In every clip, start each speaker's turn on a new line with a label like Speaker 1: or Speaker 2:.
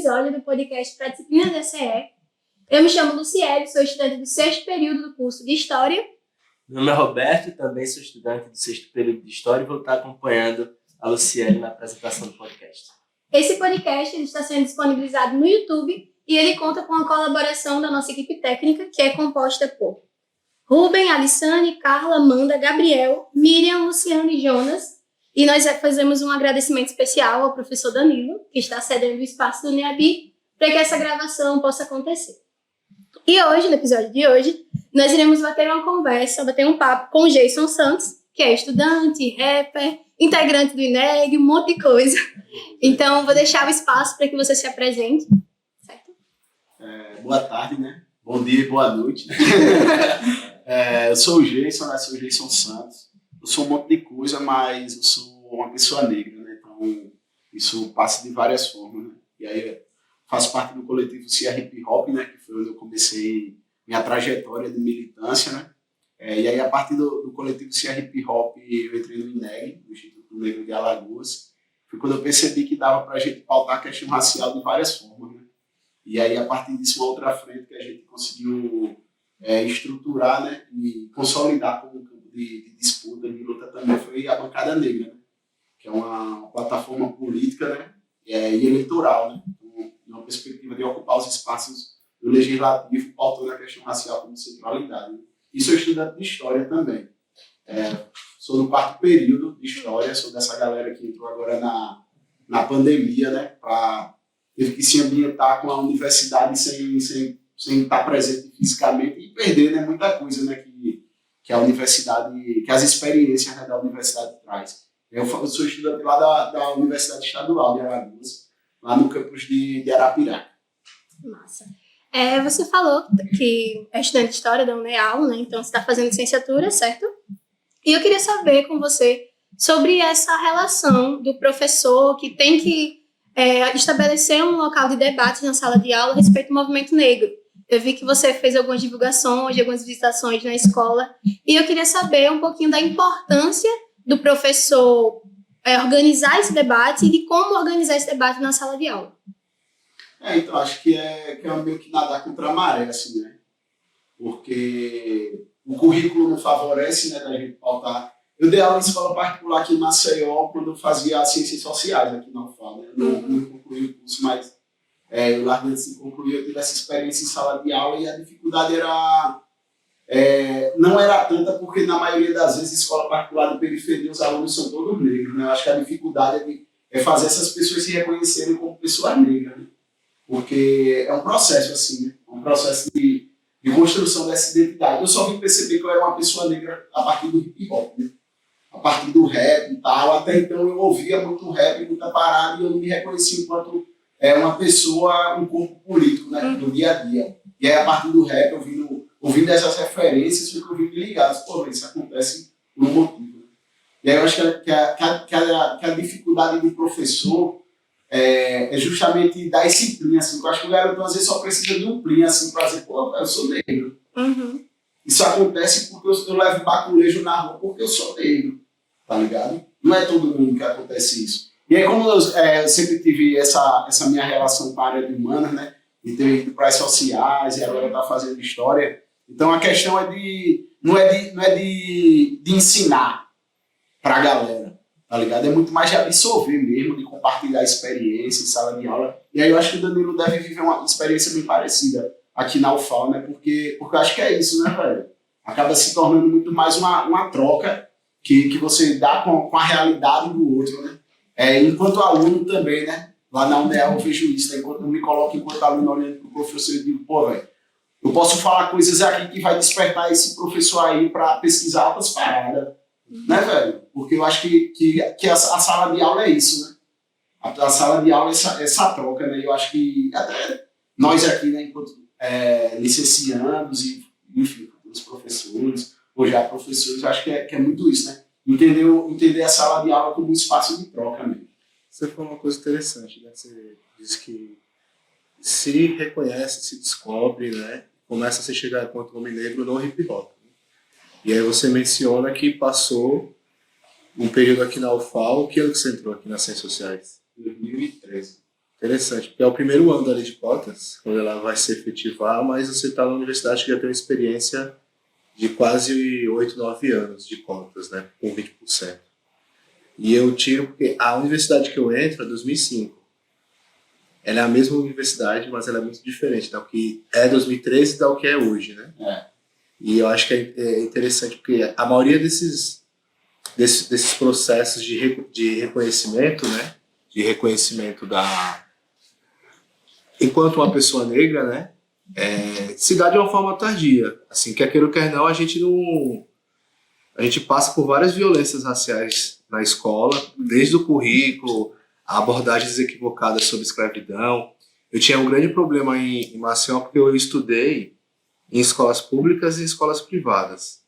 Speaker 1: episódio do podcast para a disciplina DCE. Eu me chamo Luciele, sou estudante do 6º período do curso de História.
Speaker 2: Meu nome é Roberto, também sou estudante do 6º período de História e vou estar acompanhando a Luciele na apresentação do podcast.
Speaker 1: Esse podcast ele está sendo disponibilizado no YouTube e ele conta com a colaboração da nossa equipe técnica, que é composta por Rubem, Alissane, Carla, Amanda, Gabriel, Miriam, Luciano e Jonas. E nós fazemos um agradecimento especial ao professor Danilo, que está cedendo o espaço do NEABI para que essa gravação possa acontecer. E hoje, no episódio de hoje, nós iremos bater um papo com o Jason Santos, que é estudante, rapper, integrante do INEG, um monte de coisa. Então, vou deixar o espaço para que você se apresente. Certo?
Speaker 3: Boa tarde, né? Bom dia e boa noite. Eu sou o Jason, né? Sou o Jason Santos. Eu sou um monte de coisa, mas eu sou uma pessoa negra, né? Então, isso passa de várias formas, né? E aí, faço parte do coletivo CR Hip Hop, né? Que foi onde eu comecei minha trajetória de militância, né? E aí, a partir do coletivo CR Hip Hop, eu entrei no INEG, no Instituto Negro de Alagoas. Foi quando eu percebi que dava para a gente pautar a questão racial de várias formas, né? E aí, a partir disso, uma outra frente que a gente conseguiu estruturar, né? E consolidar como campo de disputa, de luta também, foi a Bancada Negra, né? Que é uma plataforma política, né? E eleitoral, né? Então, uma perspectiva de ocupar os espaços do legislativo, pautando a questão racial como centralidade, né? E sou estudante de História também. Sou do 4º período de História, sou dessa galera que entrou agora na pandemia, né? Teve que se ambientar com a universidade sem estar presente fisicamente e perder, né, muita coisa, né, que a universidade, que as experiências, né, da universidade traz. Eu sou estudante lá da Universidade Estadual de Alagoas, lá no campus de Arapiraca.
Speaker 1: Massa. Você falou que é estudante de História da UNEAL, né? Então você está fazendo licenciatura, certo? E eu queria saber com você sobre essa relação do professor que tem que estabelecer um local de debate na sala de aula a respeito do movimento negro. Eu vi que você fez algumas divulgações, algumas visitações na escola, e eu queria saber um pouquinho da importância do professor organizar esse debate e de como organizar esse debate na sala de aula.
Speaker 3: Então, acho que é meio que nadar contra a maré, assim, né? Porque o currículo não favorece, né, da gente pautar. Eu dei aula em escola particular aqui em Maceió quando eu fazia Ciências Sociais aqui na UFAL, né? Eu não concluí o curso, mas eu larguei antes de concluir, eu tive essa experiência em sala de aula e a dificuldade não era tanta porque na maioria das vezes escola particular de periferia os alunos são todos negros, né? Eu acho que a dificuldade é fazer essas pessoas se reconhecerem como pessoas negras, né? Porque é um processo assim, né? É um processo de construção dessa identidade. Eu só vim perceber que eu era uma pessoa negra a partir do hip hop, né? A partir do rap e tal. Até então eu ouvia muito rap, muita parada e eu não me reconhecia enquanto uma pessoa, um corpo político, né? No dia a dia. E aí a partir do rap, ouvindo essas referências, foi que eu vim me ligar. Pô, isso acontece por um motivo. E aí eu acho que a dificuldade do professor é justamente dar esse plim, assim. Eu acho que o garoto às vezes só precisa de um plim, assim, para dizer, pô, eu sou negro.
Speaker 1: Uhum.
Speaker 3: Isso acontece porque eu levo baculejo na rua porque eu sou negro, tá ligado? Não é todo mundo que acontece isso. E aí, como eu sempre tive essa minha relação com a área de humanas, né? E ter ido para as sociais e agora tá fazendo história. Então a questão não é de ensinar para a galera, tá ligado? É muito mais de absorver mesmo, de compartilhar a experiência em sala de aula. E aí eu acho que o Danilo deve viver uma experiência bem parecida aqui na UFAL, né? Porque eu acho que é isso, né, velho? Acaba se tornando muito mais uma troca que você dá com a realidade do outro, né? Enquanto aluno também, né? Lá na UNEAL eu vejo isso, né? Enquanto eu me coloco enquanto aluno olhando para o professor e digo, pô, velho, eu posso falar coisas aqui que vai despertar esse professor aí para pesquisar outras paradas, né, velho? Porque eu acho que a sala de aula é isso, né? A sala de aula é essa troca, né? Eu acho que até nós aqui, né, enquanto licenciados e, enfim, os professores, ou já professores, eu acho que é muito isso, né? Entender a sala de aula como um espaço de troca mesmo.
Speaker 4: Você falou uma coisa interessante, né? Você disse que se reconhece, se descobre, né? Começa a se chegar enquanto homem negro no hip hop. Né? E aí você menciona que passou um período aqui na UFAL. Que ano que você entrou aqui nas Ciências Sociais?
Speaker 3: 2013.
Speaker 4: Interessante, porque é o primeiro ano da lei de cotas, quando ela vai se efetivar, mas você está na universidade que já tem uma experiência de quase 8, 9 anos de cotas, né, com 20%. E eu tiro porque a universidade que eu entro é 2005. Ela é a mesma universidade, mas ela é muito diferente da que é 2013 e da que é hoje, né? E eu acho que é interessante porque a maioria desses processos de reconhecimento, né? De reconhecimento enquanto uma pessoa negra, né? Se dá de uma forma tardia. Assim, quer queira ou quer não, a gente passa por várias violências raciais na escola, desde o currículo, abordagens equivocadas sobre escravidão. Eu tinha um grande problema em Maceió porque eu estudei em escolas públicas e escolas privadas.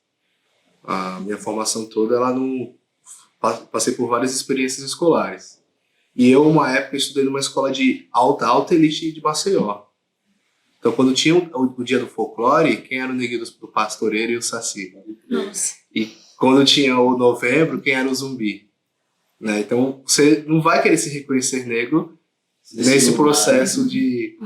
Speaker 4: A minha formação toda, passei por várias experiências escolares. E eu, uma época, estudei numa escola de alta elite de Maceió. Então, quando tinha o dia do folclore, quem era o neguinho do pastoreiro e o saci?
Speaker 1: Nossa.
Speaker 4: E quando tinha o novembro, quem era o zumbi? Né? Então, você não vai querer se reconhecer negro nesse processo de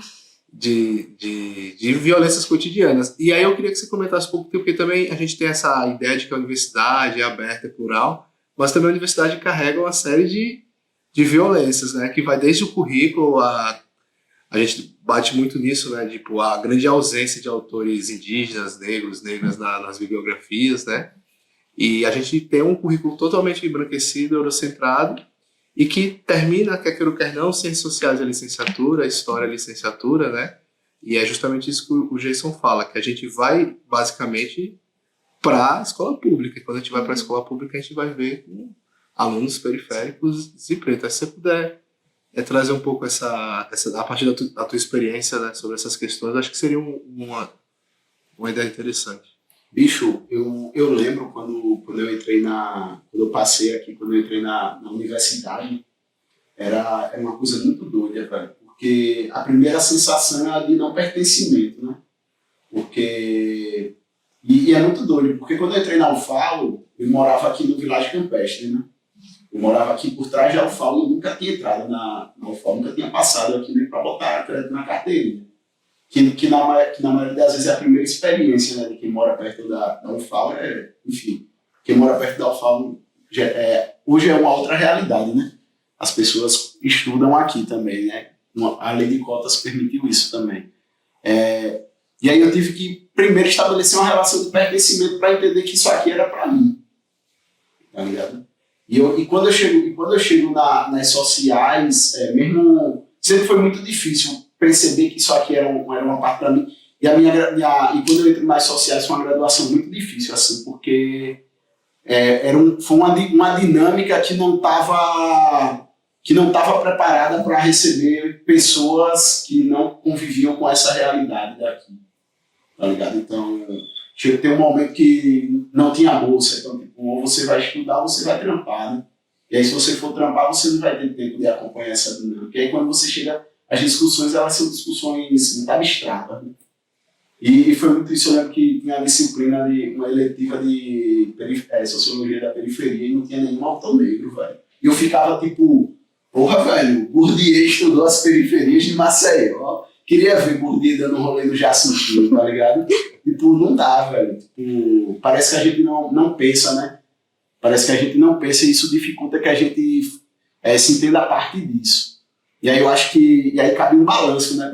Speaker 4: violências cotidianas. E aí eu queria que você comentasse um pouco, porque também a gente tem essa ideia de que a universidade é aberta, é plural, mas também a universidade carrega uma série de violências, né? Que vai desde o currículo, a gente bate muito nisso, né? Tipo, a grande ausência de autores indígenas, negras nas bibliografias, né? E a gente tem um currículo totalmente embranquecido, eurocentrado, e que termina, quer queira ou quer não, ciências sociais a licenciatura, história a licenciatura, né? E é justamente isso que o Jason fala, que a gente vai, basicamente, para a escola pública. E quando a gente vai para a escola pública, a gente vai ver alunos periféricos e pretos. Se você puder trazer um pouco a partir da tua experiência, né, sobre essas questões, acho que seria uma ideia interessante.
Speaker 3: Bicho, eu lembro quando eu entrei quando eu passei aqui, quando eu entrei na universidade, era uma coisa muito doida, velho, porque a primeira sensação era de não pertencimento, né? Porque, e é muito doido, porque quando eu entrei na UFAL, eu morava aqui no Vilagem Campestre, né? Eu morava aqui por trás da UFAL, eu nunca tinha entrado na UFAL, nunca tinha passado aqui nem para botar crédito na carteirinha. Que na maioria das vezes é a primeira experiência, né, de quem mora perto da UFAL, enfim, quem mora perto da UFAL hoje é uma outra realidade, né? As pessoas estudam aqui também, né? A lei de cotas permitiu isso também. E aí eu tive que primeiro estabelecer uma relação de pertencimento para entender que isso aqui era para mim, tá ligado? E quando eu chego nas sociais, mesmo sempre foi muito difícil perceber que isso aqui era uma parte para mim. E quando eu entro nas sociais foi uma graduação muito difícil, assim, porque foi uma dinâmica que não estava preparada para receber pessoas que não conviviam com essa realidade daqui, tá ligado? Então, chega a ter um momento que não tinha bolsa, então, tipo, ou você vai estudar ou você vai trampar, né? E aí, se você for trampar, você não vai ter tempo de acompanhar essa dinâmica. E aí, quando você chega, as discussões, elas são discussões muito abstratas, né? E foi muito isso. Eu lembro que tinha uma disciplina, uma eletiva de sociologia da periferia e não tinha nenhum autor negro, velho. E eu ficava tipo, porra, velho, Bourdieu estudou as periferias de Maceió. Queria ver Bourdieu dando um rolê no Jacintinho, tá ligado? Tipo, não dá, velho. Tipo, parece que a gente não pensa, né? Parece que a gente não pensa e isso dificulta que a gente se entenda a parte disso. E aí eu acho que e aí cabe um balanço, né,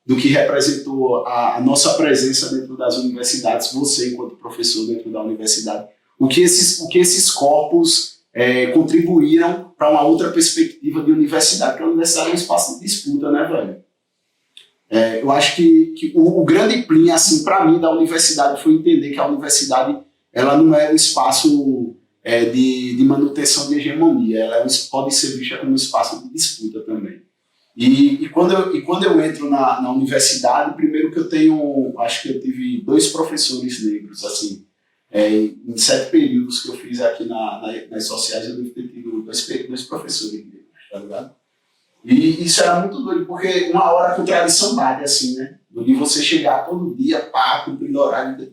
Speaker 3: do que representou a nossa presença dentro das universidades, você enquanto professor dentro da universidade, o que esses corpos contribuíram para uma outra perspectiva de universidade, porque a universidade é um espaço de disputa, né, velho? Eu acho que o grande plim, assim, para mim, da universidade foi entender que a universidade ela não é um espaço de manutenção de hegemonia, ela pode ser vista como um espaço de disputa também. E quando eu entro na universidade, primeiro que eu tenho, acho que eu tive 2 professores negros, assim, em 7 períodos que eu fiz aqui nas sociais, eu devo ter tido 2 professores negros, tá ligado? E isso era muito doido, porque uma hora a contradição bate, assim, né? De você chegar todo dia, cumprindo horário,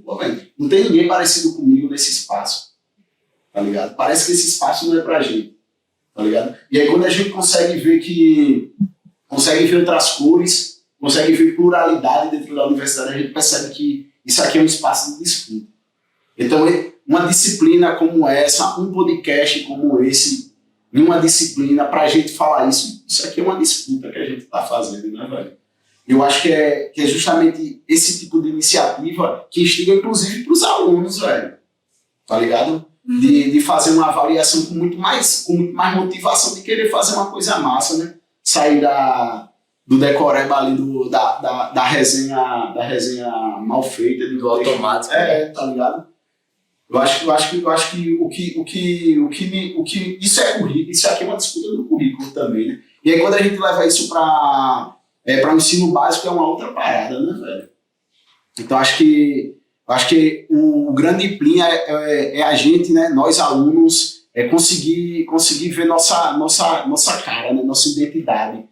Speaker 3: não tem ninguém parecido comigo nesse espaço, tá ligado? Parece que esse espaço não é pra gente, tá ligado? E aí quando a gente consegue ver que consegue ver outras cores, consegue ver pluralidade dentro da universidade, a gente percebe que isso aqui é um espaço de disputa. Então, uma disciplina como essa, um podcast como esse, em uma disciplina, para a gente falar isso aqui é uma disputa que a gente está fazendo, né, velho? Eu acho que é justamente esse tipo de iniciativa que instiga, inclusive, para os alunos, velho. Tá ligado? De fazer uma avaliação com muito mais motivação de querer fazer uma coisa massa, né? Sair do decoreba ali, da resenha mal feita.
Speaker 2: Do automático.
Speaker 3: Tá ligado? Eu acho que isso é currículo, isso aqui é uma disputa do currículo também, né? E aí quando a gente leva isso para o ensino básico é uma outra parada, né, velho? Então acho que o grande plim é a gente, né, nós alunos, conseguir ver nossa cara, né, nossa identidade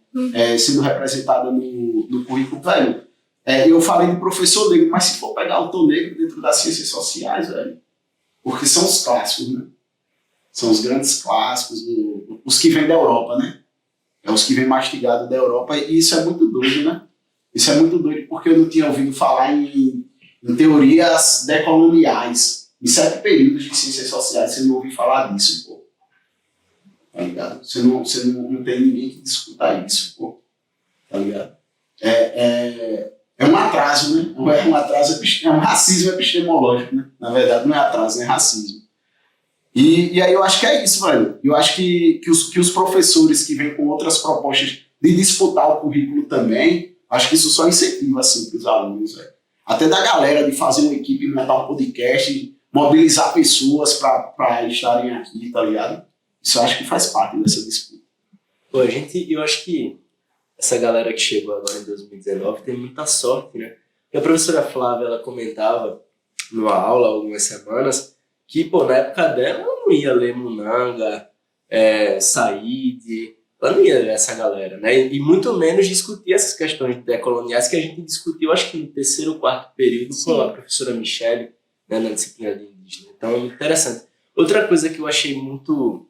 Speaker 3: sendo representada no currículo, velho. Eu falei de professor negro, mas se for pegar o autor negro dentro das ciências sociais, velho, porque são os clássicos, né? São os grandes clássicos, os que vêm da Europa, né? É os que vêm mastigados da Europa, e isso é muito doido, né? Isso é muito doido porque eu não tinha ouvido falar em teorias decoloniais. Em 7 períodos de ciências sociais você não ouviu falar disso, pô. Tá ligado? Você não tem ninguém que discuta isso, pô. Tá ligado? É um atraso, né? É um atraso, é um racismo epistemológico, né? Na verdade, não é atraso, é racismo. E aí eu acho que é isso, velho. Eu acho que os professores que vêm com outras propostas de disputar o currículo também, acho que isso só incentiva, assim, para os alunos, velho. Até da galera de fazer uma equipe, montar um podcast, mobilizar pessoas para estarem aqui, tá ligado? Isso eu acho que faz parte dessa disputa.
Speaker 2: Pô, eu acho que essa galera que chegou agora em 2019 tem muita sorte, né? E a professora Flávia, ela comentava numa aula há algumas semanas que, pô, na época dela, ela não ia ler Munanga, Said, ela não ia ler essa galera, né? E muito menos discutir essas questões decoloniais que a gente discutiu, acho que no 3º ou 4º período, com a professora Michele, né, na disciplina de indígena. Então, é muito interessante. Outra coisa que eu achei muito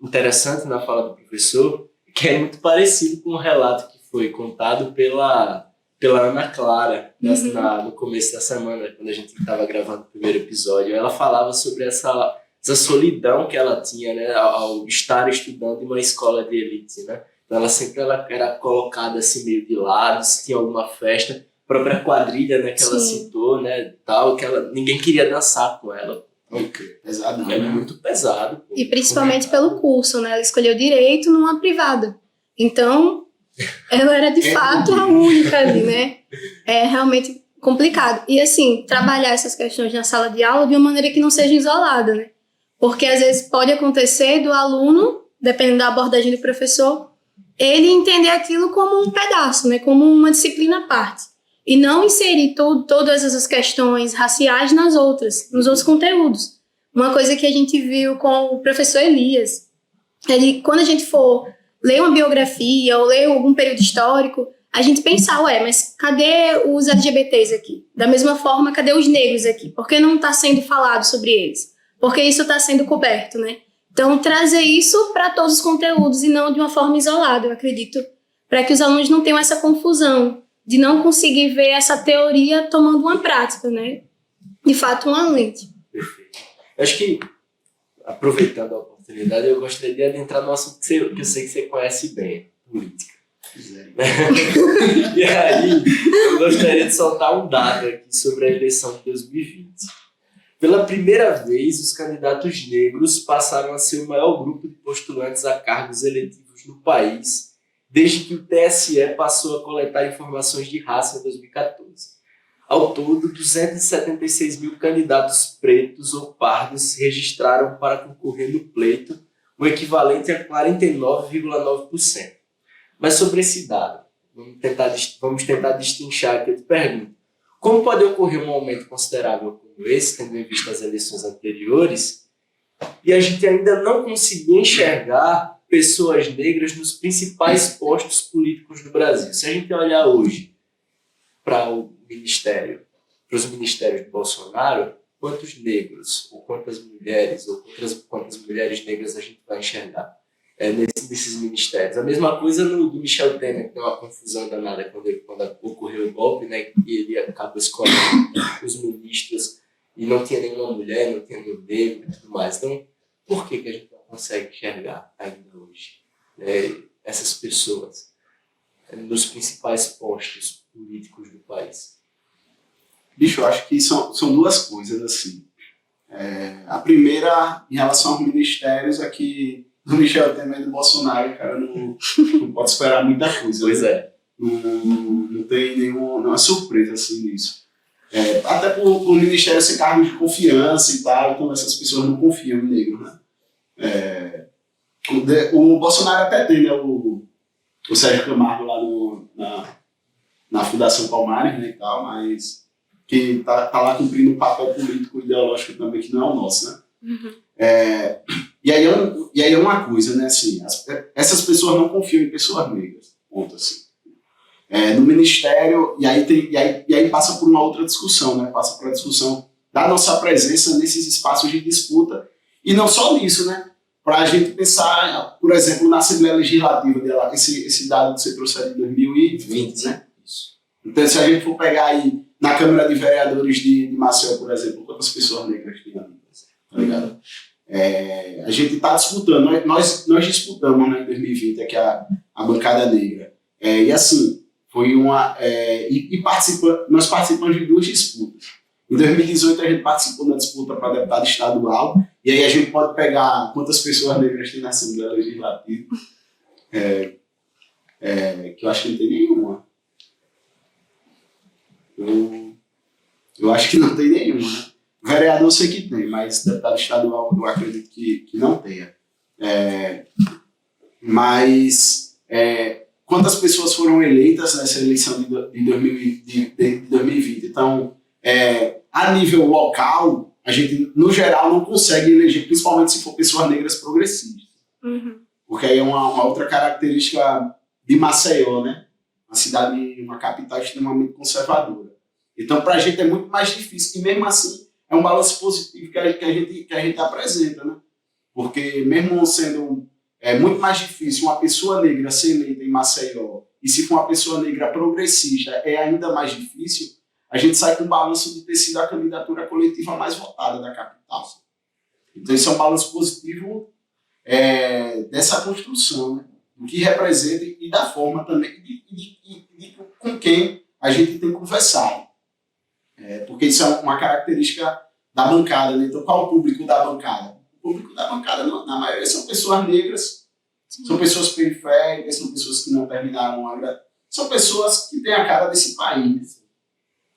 Speaker 2: interessante na fala do professor, que é muito parecido com o relato que foi contado pela Ana Clara, no começo da semana, quando a gente estava gravando o primeiro episódio. Ela falava sobre essa solidão que ela tinha, né, ao estar estudando em uma escola de elite, né? Então ela era colocada assim meio de lado, se tinha alguma festa, a própria quadrilha, né, que ela citou, né, tal, que ninguém queria dançar com ela.
Speaker 3: Pesado,
Speaker 2: é muito pesado. Pô.
Speaker 1: E principalmente pelo curso, né? Ela escolheu direito numa privada. Então, ela era de fato a única ali, né? É realmente complicado. E assim, trabalhar essas questões na sala de aula de uma maneira que não seja isolada, né? Porque às vezes pode acontecer do aluno, dependendo da abordagem do professor, ele entender aquilo como um pedaço, né? Como uma disciplina à parte. E não inserir todas essas questões raciais nos outros conteúdos. Uma coisa que a gente viu com o professor Elias, quando a gente for ler uma biografia ou ler algum período histórico, a gente pensar, mas cadê os LGBTs aqui? Da mesma forma, cadê os negros aqui? Por que não está sendo falado sobre eles? Porque isso está sendo coberto, né? Então, trazer isso para todos os conteúdos e não de uma forma isolada, eu acredito, para que os alunos não tenham essa confusão de não conseguir ver essa teoria tomando uma prática, né? De fato, uma lente.
Speaker 2: Perfeito. Eu acho que, aproveitando a oportunidade, eu gostaria de adentrar no assunto que eu sei que você conhece bem, política. E aí, eu gostaria de soltar um dado aqui sobre a eleição de 2020. Pela primeira vez, os candidatos negros passaram a ser o maior grupo de postulantes a cargos eletivos no país, desde que o TSE passou a coletar informações de raça em 2014. Ao todo, 276 mil candidatos pretos ou pardos se registraram para concorrer no pleito, o equivalente a 49,9%. Mas sobre esse dado, vamos tentar destrinchar aqui. Eu te pergunto, como pode ocorrer um aumento considerável como esse, tendo em vista as eleições anteriores, e a gente ainda não conseguir enxergar pessoas negras nos principais postos políticos do Brasil? Se a gente olhar hoje para os ministérios de Bolsonaro, quantos negros, ou quantas mulheres negras a gente vai enxergar? nesses ministérios. A mesma coisa do Michel Temer, que deu uma confusão danada quando ocorreu o golpe, né, e ele acabou escolhendo os ministros e não tinha nenhuma mulher, não tinha nenhum negro e tudo mais. Então, por que a gente não consegue enxergar ainda hoje essas pessoas nos principais postos políticos do país?
Speaker 3: Bicho, eu acho que são duas coisas, assim. A primeira, em relação aos ministérios, é que do Michel Temer e do Bolsonaro, cara, não pode esperar muita coisa.
Speaker 2: Pois é.
Speaker 3: Não tem nenhuma surpresa, assim, nisso. Até por ministério ser cargo de confiança e tal, então essas pessoas não confiam em negro, né? O Bolsonaro até tem, né, o Sérgio Camargo lá na Fundação Palmares, né, e tal, mas que tá lá cumprindo um papel político ideológico também que não é o nosso, né?
Speaker 1: Uhum.
Speaker 3: E aí é uma coisa, né, assim, essas pessoas não confiam em pessoas negras, ponto, assim. No ministério, e aí passa por uma outra discussão, né, passa por a discussão da nossa presença nesses espaços de disputa, e não só nisso, né, para a gente pensar, por exemplo, na Assembleia Legislativa dela, esse dado que você trouxe aí de 2020, né?
Speaker 2: Isso.
Speaker 3: Então, se a gente for pegar aí na Câmara de Vereadores de Maceió, por exemplo, quantas pessoas negras tem ali, tá ligado? A gente está disputando, nós disputamos, né, em 2020 aqui a bancada negra. E assim, foi nós participamos de duas disputas. Em 2018 a gente participou da disputa para deputado estadual, e aí a gente pode pegar quantas pessoas negras tem na Assembleia Legislativa, que eu acho que não tem nenhuma. Eu acho que não tem nenhuma, né? Vereador eu sei que tem, mas deputado estadual eu acredito que não tenha. Mas quantas pessoas foram eleitas nessa eleição de 2020? Então, a nível local, a gente, no geral, não consegue eleger, principalmente se for pessoas negras progressistas.
Speaker 1: Uhum.
Speaker 3: Porque aí é uma outra característica de Maceió, né? Uma capital extremamente conservadora. Então, para a gente é muito mais difícil. E mesmo assim, é um balanço positivo que a gente apresenta, né? Porque mesmo sendo muito mais difícil uma pessoa negra ser eleita em Maceió, e se for uma pessoa negra progressista é ainda mais difícil, a gente sai com um balanço de ter sido a candidatura coletiva mais votada da capital. Então, isso é um balanço positivo dessa construção, né? Do que representa e da forma também, de com quem a gente tem conversado. Porque isso é uma característica da bancada, né? Então, qual é o público da bancada? O público da bancada, na maioria, são pessoas negras, são pessoas periféricas, são pessoas que não terminaram são pessoas que têm a cara desse país,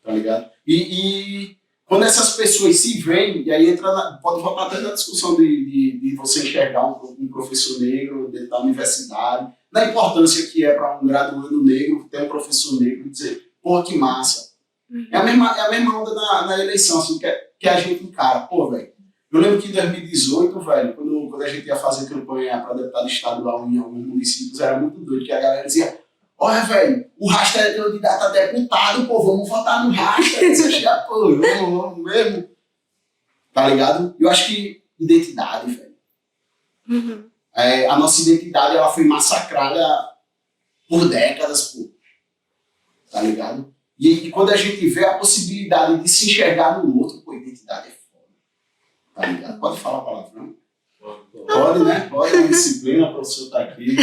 Speaker 3: tá ligado? E quando essas pessoas se veem, e aí pode voltar até na discussão de você enxergar um professor negro dentro da universidade, da importância que é para um graduando negro ter um professor negro e dizer, pô, que massa. É a mesma onda na eleição, assim, que a gente encara. Pô, velho, eu lembro que em 2018, velho, quando a gente ia fazer campanha para deputado estadual em alguns municípios, era muito doido, que a galera dizia, olha, velho, o Rasta é candidato a deputado, pô, vamos votar no Rasta. Você chega, pô, vamos mesmo. Tá ligado? Eu acho que identidade, velho.
Speaker 1: Uhum.
Speaker 3: A nossa identidade, ela foi massacrada por décadas, pô. Tá ligado? E quando a gente vê a possibilidade de se enxergar no outro, pô, identidade é foda. Tá ligado? Pode falar palavrão? Pode, né? Pode, é disciplina, o professor tá aqui.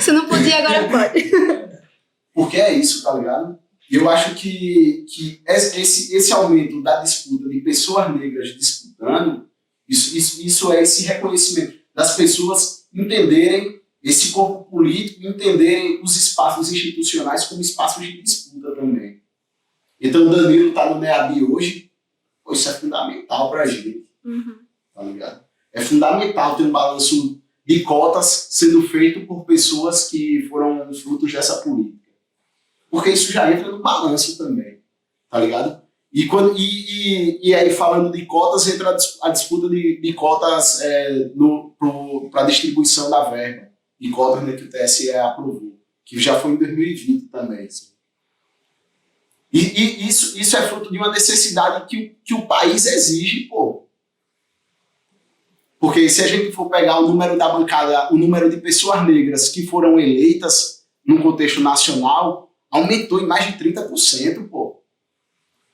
Speaker 1: Se não podia, agora pode.
Speaker 3: Porque é isso, tá ligado? E eu acho que esse aumento da disputa de pessoas negras disputando, isso é esse reconhecimento das pessoas entenderem esse corpo político, entenderem os espaços institucionais como espaços de disputa também. Então o Danilo tá no NEAB hoje, pô, isso é fundamental pra gente.
Speaker 1: Uhum.
Speaker 3: Tá ligado? É fundamental ter um balanço de cotas sendo feito por pessoas que foram frutos dessa política. Porque isso já entra no balanço também, tá ligado? E aí, falando de cotas, entra a disputa de cotas para a distribuição da verba, de cotas, né, que o TSE aprovou, que já foi em 2020 também. Assim. E isso é fruto de uma necessidade que o país exige, pô. Porque se a gente for pegar o número da bancada, o número de pessoas negras que foram eleitas no contexto nacional, aumentou em mais de 30%, pô.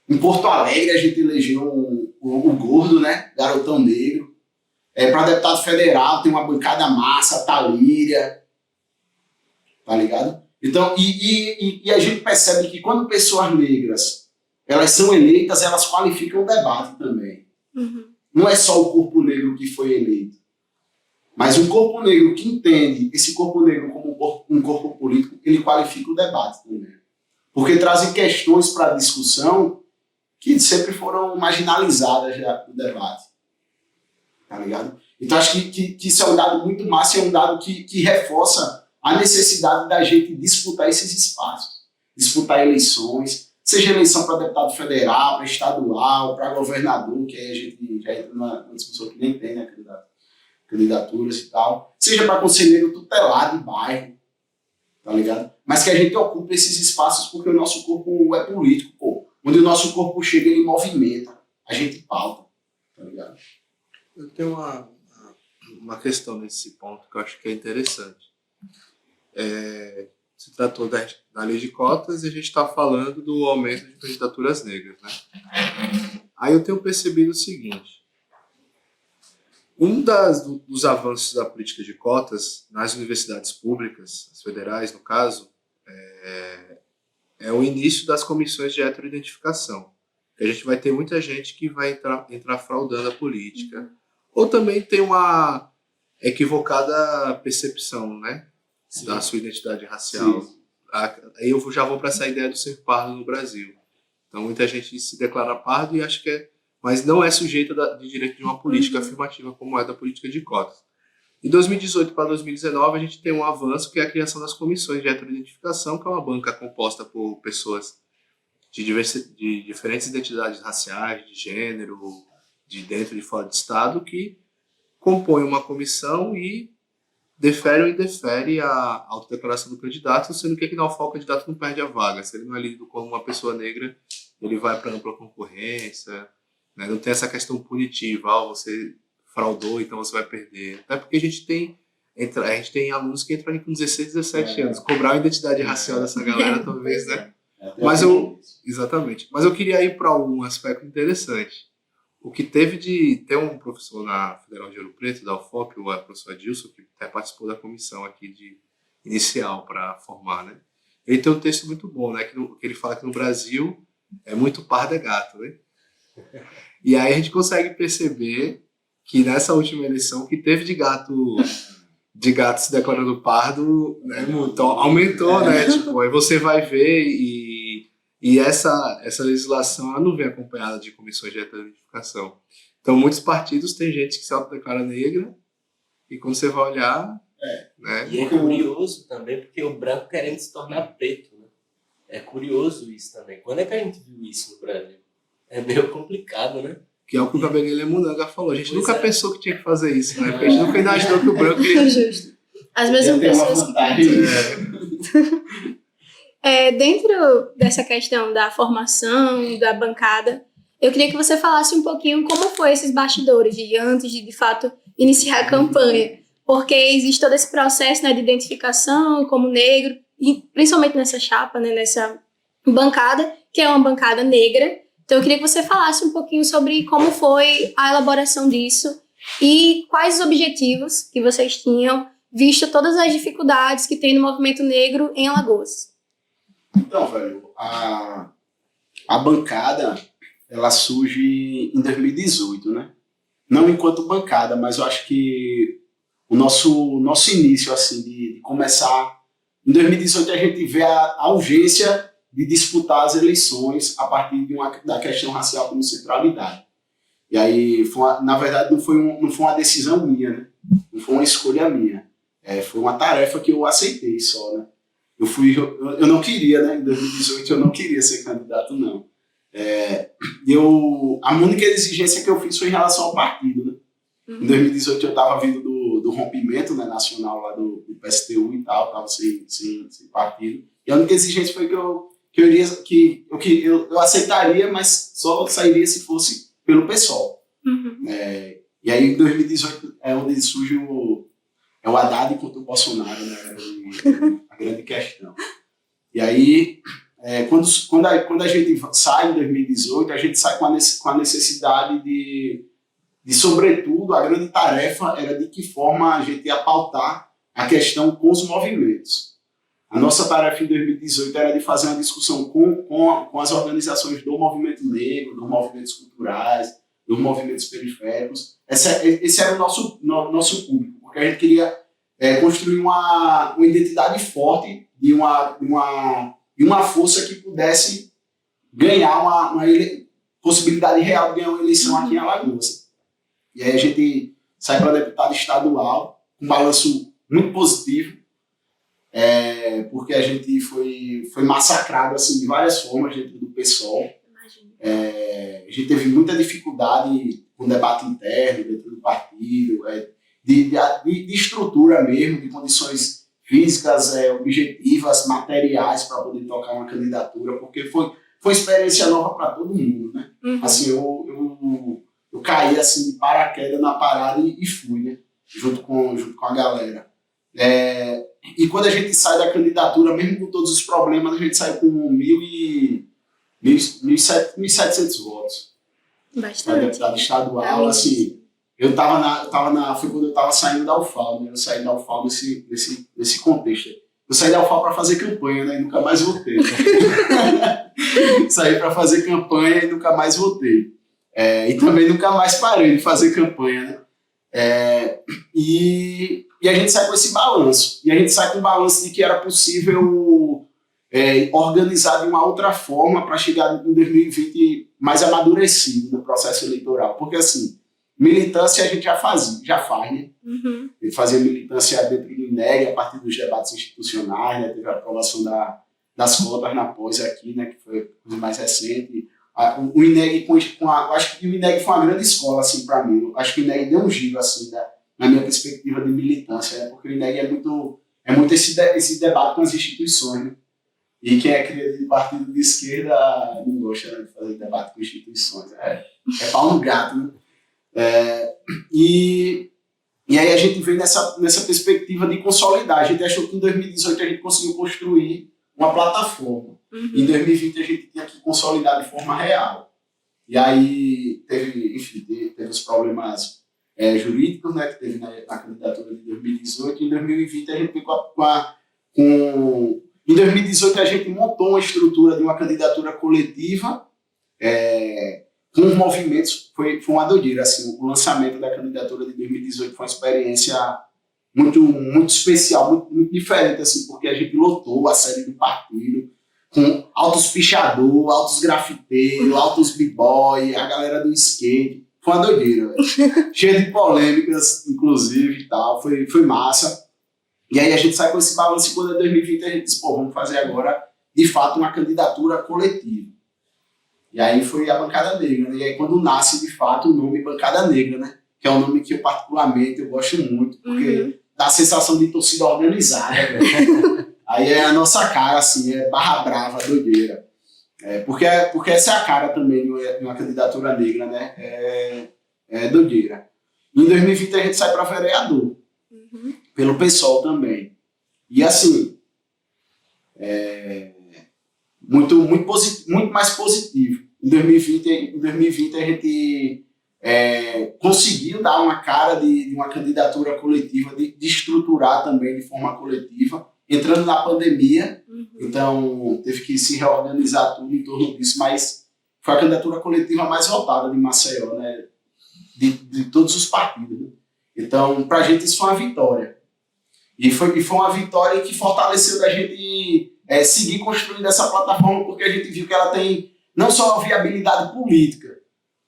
Speaker 3: Em Porto Alegre, a gente elegeu o Gordo, né? Garotão Negro. Para deputado federal, tem uma bancada massa, a Talíria. Tá ligado? Então, e a gente percebe que quando pessoas negras elas são eleitas, elas qualificam o debate também.
Speaker 1: Uhum.
Speaker 3: Não é só o corpo negro que foi eleito, mas um corpo negro que entende esse corpo negro como um corpo político, ele qualifica o debate também. Porque trazem questões para a discussão que sempre foram marginalizadas já no debate. Tá ligado? Então acho que isso é um dado muito massa e é um dado que reforça a necessidade da gente disputar esses espaços, disputar eleições, seja eleição para deputado federal, para estadual, para governador, que aí a gente já entra numa discussão que nem tem, né, candidaturas e tal, seja para conselheiro tutelar de bairro, tá ligado? Mas que a gente ocupe esses espaços porque o nosso corpo é político, pô. Onde o nosso corpo chega, ele movimenta, a gente pauta, tá ligado?
Speaker 4: Eu tenho uma questão nesse ponto que eu acho que é interessante. Se tratou da lei de cotas e a gente está falando do aumento de candidaturas negras, né? Aí eu tenho percebido o seguinte: dos avanços da política de cotas nas universidades públicas, as federais no caso, é o início das comissões de heteroidentificação. Que a gente vai ter muita gente que vai entrar fraudando a política. Ou também tem uma equivocada percepção, né? Sim. Da sua identidade racial. Sim. Aí eu já vou para essa ideia do ser pardo no Brasil. Então muita gente se declara pardo e acha que é, mas não é sujeita de direito de uma política afirmativa como é da política de cotas. De 2018 para 2019 a gente tem um avanço que é a criação das comissões de heteroidentificação, que é uma banca composta por pessoas de diferentes identidades raciais, de gênero, de dentro e de fora do estado, que compõem uma comissão e defere ou indefere a autodeclaração do candidato, sendo que afinal o candidato não perde a vaga. Se ele não é lido como uma pessoa negra, ele vai para ampla concorrência, né? Não tem essa questão punitiva, você fraudou, então você vai perder. Até porque a gente tem alunos que entram ali com 16, 17 anos. Cobrar a identidade racial dessa galera, talvez, né? Exatamente. Mas eu queria ir para um aspecto interessante. O que teve de ter um professor na Federal de Ouro Preto, da UFOP, o professor Adilson, que até participou da comissão aqui inicial para formar, né? Ele tem um texto muito bom, né? Que ele fala que no Brasil é muito pardo é gato, né? E aí a gente consegue perceber que nessa última eleição, o que teve de gato se declarando pardo, né, então, aumentou, né? Tipo, aí você vai ver e essa legislação ela não vem acompanhada de comissões de heteroidentificação. Então, muitos partidos têm gente que se autodeclara negra e quando você vai olhar... né?
Speaker 2: E é curioso também, porque o branco querendo se tornar preto, né? É curioso isso também. Quando é que a gente viu isso no Brasil? É meio complicado, né?
Speaker 4: Que é o que o Gabriel Munanga falou. A gente nunca pensou que tinha que fazer isso, né? Porque a gente nunca imaginou que o branco...
Speaker 1: Justo. As mesmas pessoas que... dentro dessa questão da formação, da bancada, eu queria que você falasse um pouquinho como foi esses bastidores, antes de fato, iniciar a campanha. Porque existe todo esse processo, né, de identificação como negro, e principalmente nessa chapa, né, nessa bancada, que é uma bancada negra. Então eu queria que você falasse um pouquinho sobre como foi a elaboração disso e quais os objetivos que vocês tinham, visto todas as dificuldades que tem no movimento negro em Alagoas.
Speaker 3: Então, velho, a bancada, ela surge em 2018, né? Não enquanto bancada, mas eu acho que o nosso início, assim, de começar... Em 2018 a gente vê a urgência de disputar as eleições a partir da questão racial como centralidade. E aí, na verdade, não foi uma decisão minha, né? Não foi uma escolha minha. Foi uma tarefa que eu aceitei só, né? Eu não queria, né? Em 2018 eu não queria ser candidato, não. A única exigência que eu fiz foi em relação ao partido, né? Em 2018 eu estava vindo do rompimento, né, nacional lá do PSTU e tal, estava sem partido. E a única exigência foi que eu aceitaria, mas só sairia se fosse pelo PSOL.
Speaker 1: Uhum.
Speaker 3: E aí, em 2018, é onde surge o Haddad contra o Bolsonaro, né? A grande questão. E aí, quando a gente sai em 2018, a gente sai com a necessidade de, sobretudo, a grande tarefa era de que forma a gente ia pautar a questão com os movimentos. A nossa tarefa em 2018 era de fazer uma discussão com as organizações do movimento negro, dos movimentos culturais, dos movimentos periféricos. Esse era o nosso público, porque a gente queria construir uma identidade forte de uma força que pudesse ganhar uma possibilidade real de ganhar uma eleição aqui em Alagoas. E aí a gente sai para deputado estadual, com um balanço muito positivo, porque a gente foi massacrado assim, de várias formas dentro do PSOL. A gente teve muita dificuldade com debate interno dentro do partido, de estrutura mesmo, de condições físicas, objetivas, materiais para poder tocar uma candidatura, porque foi experiência nova para todo mundo, né?
Speaker 1: Uhum.
Speaker 3: Assim, eu caí assim de paraquedas na parada e fui, né? Junto com a galera. E quando a gente sai da candidatura, mesmo com todos os problemas, a gente sai com 1.700 votos.
Speaker 1: Bastante.
Speaker 3: Deputado estadual, assim, foi quando eu estava saindo da UFAL, né? Eu saí da UFAL nesse contexto. Eu saí da UFAL para fazer campanha, né? E nunca mais voltei. Saí para fazer campanha e nunca mais voltei. E também nunca mais parei de fazer campanha, né? E a gente sai com esse balanço. E a gente sai com o balanço de que era possível organizar de uma outra forma para chegar em 2020 mais amadurecido no processo eleitoral. Porque, assim, militância a gente já faz, né?
Speaker 1: Uhum.
Speaker 3: A gente fazia militância dentro do INEG a partir dos debates institucionais, né? Teve a aprovação das cotas na pós aqui, né? Que foi a coisa mais recente. O INEG, acho que o INEG foi uma grande escola, assim, para mim. Acho que o INEG deu um giro, assim, na minha perspectiva de militância, né? Porque o INEG é muito esse debate com as instituições, né? E quem é criado de partido de esquerda não gosta, né, de fazer debate com instituições. É pau no gato, né? E aí a gente vem nessa perspectiva de consolidar. A gente achou que em 2018 a gente conseguiu construir uma plataforma.
Speaker 1: Uhum.
Speaker 3: Em 2020 a gente tinha que consolidar de forma real. E aí teve os problemas jurídicos, né, que teve na candidatura de 2018. Em 2020 a gente ficou em 2018 a gente montou uma estrutura de uma candidatura coletiva com os movimentos. Foi uma doideira, assim, o lançamento da candidatura de 2018 foi uma experiência muito, muito especial, muito, muito diferente, assim, porque a gente lotou a sede do partido com altos pichador, altos grafiteiros, altos b-boy, a galera do skate. Foi uma doideira, velho. Cheio de polêmicas, inclusive, e tal. Foi massa. E aí a gente sai com esse balanço e quando é 2020 a gente diz, vamos fazer agora, de fato, uma candidatura coletiva. E aí foi a Bancada Negra, né? E aí quando nasce, de fato, o nome Bancada Negra, né? Que é um nome que eu particularmente eu gosto muito, porque dá a sensação de torcida organizada, velho. Aí é a nossa cara, assim, barra brava, doideira. Porque essa é a cara também de uma candidatura negra, né? Doideira. Em 2020 a gente sai para vereador. Pelo PSOL também. E assim, muito mais positivo. Em 2020 a gente conseguiu dar uma cara de uma candidatura coletiva, de estruturar também de forma coletiva, entrando na pandemia, então teve que se reorganizar tudo em torno disso, mas foi a candidatura coletiva mais votada de Maceió, né? De todos os partidos. Né? Então, para a gente isso foi uma vitória. E foi uma vitória que fortaleceu da gente seguir construindo essa plataforma, porque a gente viu que ela tem não só viabilidade política,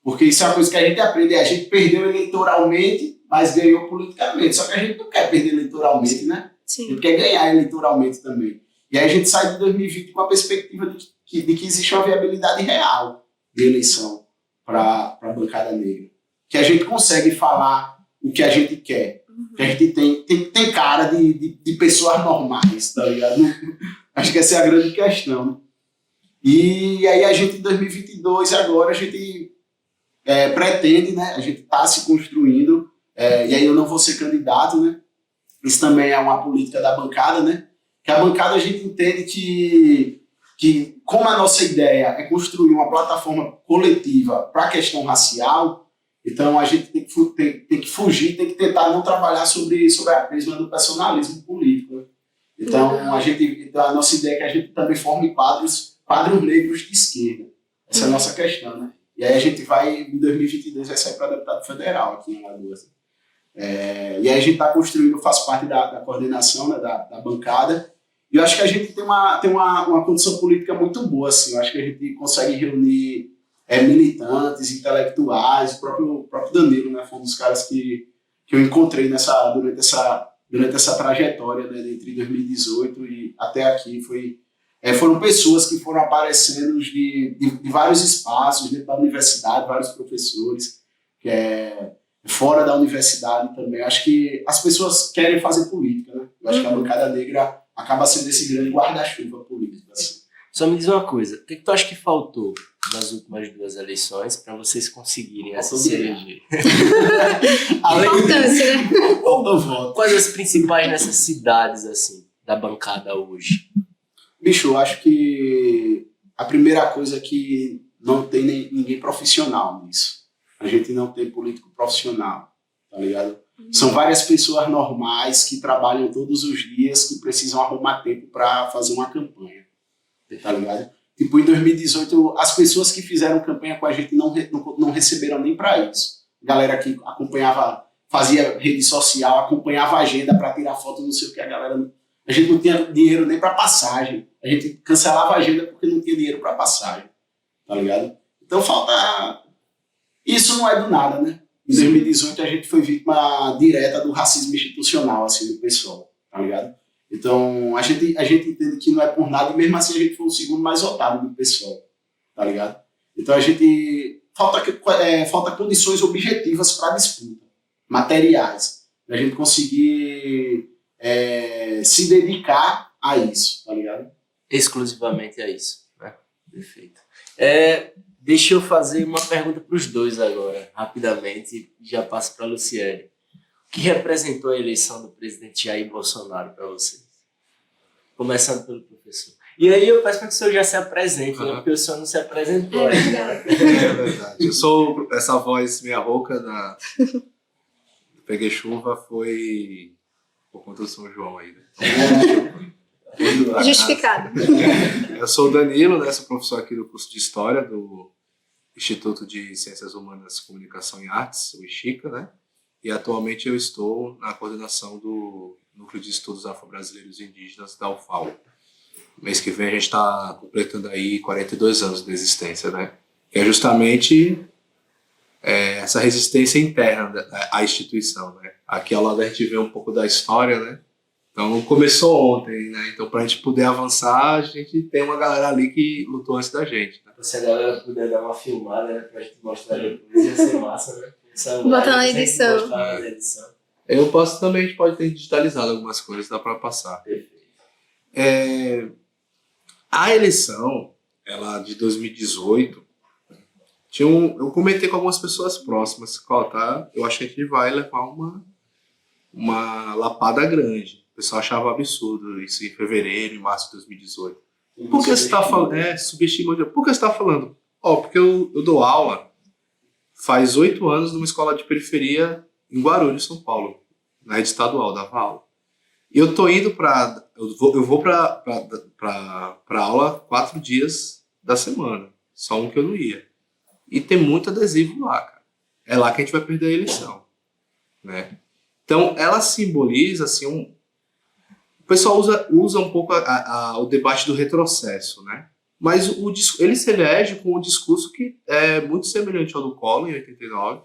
Speaker 3: porque isso é uma coisa que a gente aprende, a gente perdeu eleitoralmente, mas ganhou politicamente. Só que a gente não quer perder eleitoralmente, né?
Speaker 1: Sim.
Speaker 3: A gente quer ganhar eleitoralmente também. E aí a gente sai de 2020 com a perspectiva de que existe uma viabilidade real de eleição para a Bancada Negra. Que a gente consegue falar o que a gente quer. Que a gente tem cara de pessoas normais, tá ligado? Acho que essa é a grande questão. Né? E aí a gente, em 2022, agora, a gente pretende, né? A gente está se construindo e aí eu não vou ser candidato, né? Isso também é uma política da bancada, né? Que a bancada a gente entende que como a nossa ideia é construir uma plataforma coletiva para a questão racial, então a gente tem que fugir, tem que tentar não trabalhar sobre a prisma do personalismo político, né? Então, a nossa ideia é que a gente também forme quadros negros de esquerda. Essa é a nossa questão, né? E aí a gente vai, em 2022, vai sair para deputado federal aqui em Alagoas. E aí a gente está construindo, faz parte da coordenação, né, da bancada, e eu acho que a gente tem uma condição política muito boa, assim. Eu acho que a gente consegue reunir militantes, intelectuais, o próprio Danilo, né, foi um dos caras que eu encontrei durante essa trajetória, né, entre 2018 e até aqui. Foram pessoas que foram aparecendo de vários espaços, dentro da universidade, vários professores, fora da universidade também. Acho que as pessoas querem fazer política, né? Eu acho que a bancada negra acaba sendo esse grande guarda-chuva político. Assim.
Speaker 2: Só me diz uma coisa, o que tu acha que faltou nas últimas 2 eleições para vocês conseguirem se eleger?
Speaker 1: Importância, né?
Speaker 2: Quais as principais necessidades assim da bancada hoje?
Speaker 3: Bicho, eu acho que a primeira coisa é que não tem ninguém profissional nisso. A gente não tem político profissional, tá ligado? São várias pessoas normais que trabalham todos os dias, que precisam arrumar tempo para fazer uma campanha, tá ligado? Tipo, em 2018, as pessoas que fizeram campanha com a gente não receberam nem para isso. Galera que acompanhava, fazia rede social, acompanhava a agenda para tirar foto, não sei o que, a gente não tinha dinheiro nem para passagem. A gente cancelava a agenda porque não tinha dinheiro para passagem, tá ligado? Então falta... Isso não é do nada, né? Em 2018 a gente foi vítima direta do racismo institucional, assim, do pessoal, tá ligado? Então a gente entende que não é por nada, e mesmo assim a gente foi o segundo mais votado do pessoal, tá ligado? Então a gente... Falta condições objetivas para a disputa, materiais, pra gente conseguir se dedicar a isso, tá ligado?
Speaker 2: Exclusivamente a isso, né? Perfeito. Deixa eu fazer uma pergunta para os dois agora, rapidamente, e já passo para a Luciene. O que representou a eleição do presidente Jair Bolsonaro para vocês? Começando pelo professor. E aí eu peço para que o senhor já se apresente, né? Porque o senhor não se apresentou ainda.
Speaker 4: É verdade. Eu sou essa voz meia rouca da Peguei Chuva, foi por conta do São João aí, né?
Speaker 1: Justificado.
Speaker 4: Eu sou o Danilo, né? Sou professor aqui do curso de História do Instituto de Ciências Humanas, Comunicação e Artes, o IXICA, né? E atualmente eu estou na coordenação do Núcleo de Estudos Afro-Brasileiros e Indígenas da UFAL. Mês que vem a gente está completando aí 42 anos de existência, né? Que é justamente essa resistência interna à instituição, né? Aqui ao lado a gente vê um pouco da história, né? Então começou ontem, né? Então para a gente poder avançar, a gente tem uma galera ali que lutou antes da gente. Né?
Speaker 2: Se a galera puder dar uma filmada, né, pra gente mostrar depois, ia ser massa, né?
Speaker 1: Botar na edição.
Speaker 4: Eu posso também, a gente pode ter digitalizado algumas coisas, dá para passar. A eleição, ela de 2018, eu comentei com algumas pessoas próximas, tá? Eu acho que a gente vai levar uma lapada grande. O pessoal achava absurdo isso em fevereiro, em março de 2018. Por que você está falando? Subestima. Por que você está falando? Porque eu dou aula faz 8 anos numa escola de periferia em Guarulhos, São Paulo, na rede estadual, dava aula. E eu tô indo eu vou para aula 4 dias da semana, só um que eu não ia. E tem muito adesivo lá, cara. É lá que a gente vai perder a eleição, né? Então, ela simboliza, assim, o pessoal usa um pouco o debate do retrocesso, né? Mas ele se elege com um discurso que é muito semelhante ao do Collor, em 89.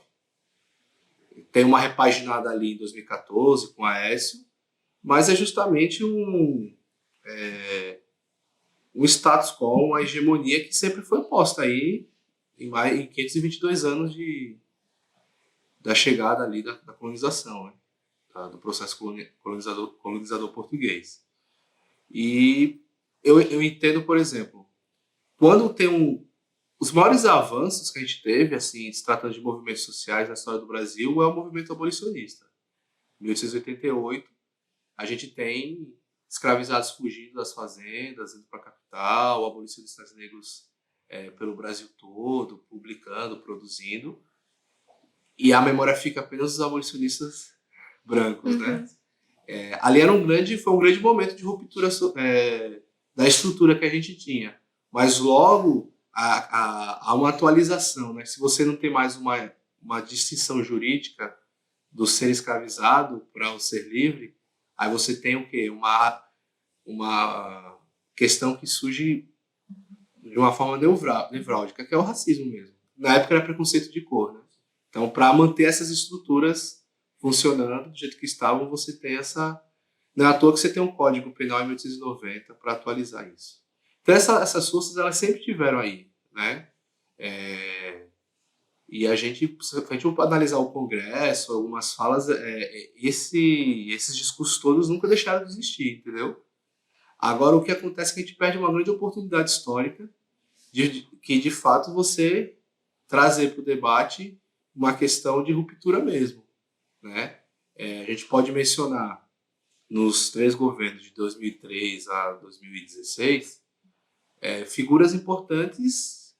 Speaker 4: Tem uma repaginada ali em 2014, com a Aécio, mas é justamente um status quo, uma hegemonia que sempre foi posta aí em 522 anos da chegada ali da colonização, né? Do processo colonizador português. E eu entendo, por exemplo, quando tem os maiores avanços que a gente teve, assim, se tratando de movimentos sociais na história do Brasil, é o movimento abolicionista. Em 1888, a gente tem escravizados fugindo das fazendas, indo para a capital, abolicionistas negros pelo Brasil todo, publicando, produzindo, e a memória fica apenas dos abolicionistas brancos, né? Ali foi um grande momento de ruptura da estrutura que a gente tinha, mas logo há uma atualização, né? Se você não tem mais uma distinção jurídica do ser escravizado para o ser livre, aí você tem o quê? Uma questão que surge de uma forma nevrálgica, que é o racismo mesmo. Na época era preconceito de cor, né? Então, para manter essas estruturas funcionando do jeito que estavam, você tem essa... Não é à toa que você tem um Código Penal em 1890 para atualizar isso. Então, essas forças, elas sempre tiveram aí, né? E se a gente for analisar o Congresso, algumas falas, esses discursos todos nunca deixaram de existir, entendeu? Agora, o que acontece é que a gente perde uma grande oportunidade histórica de fato, você trazer para o debate uma questão de ruptura mesmo, né? A gente pode mencionar, nos 3 governos de 2003 a 2016, figuras importantes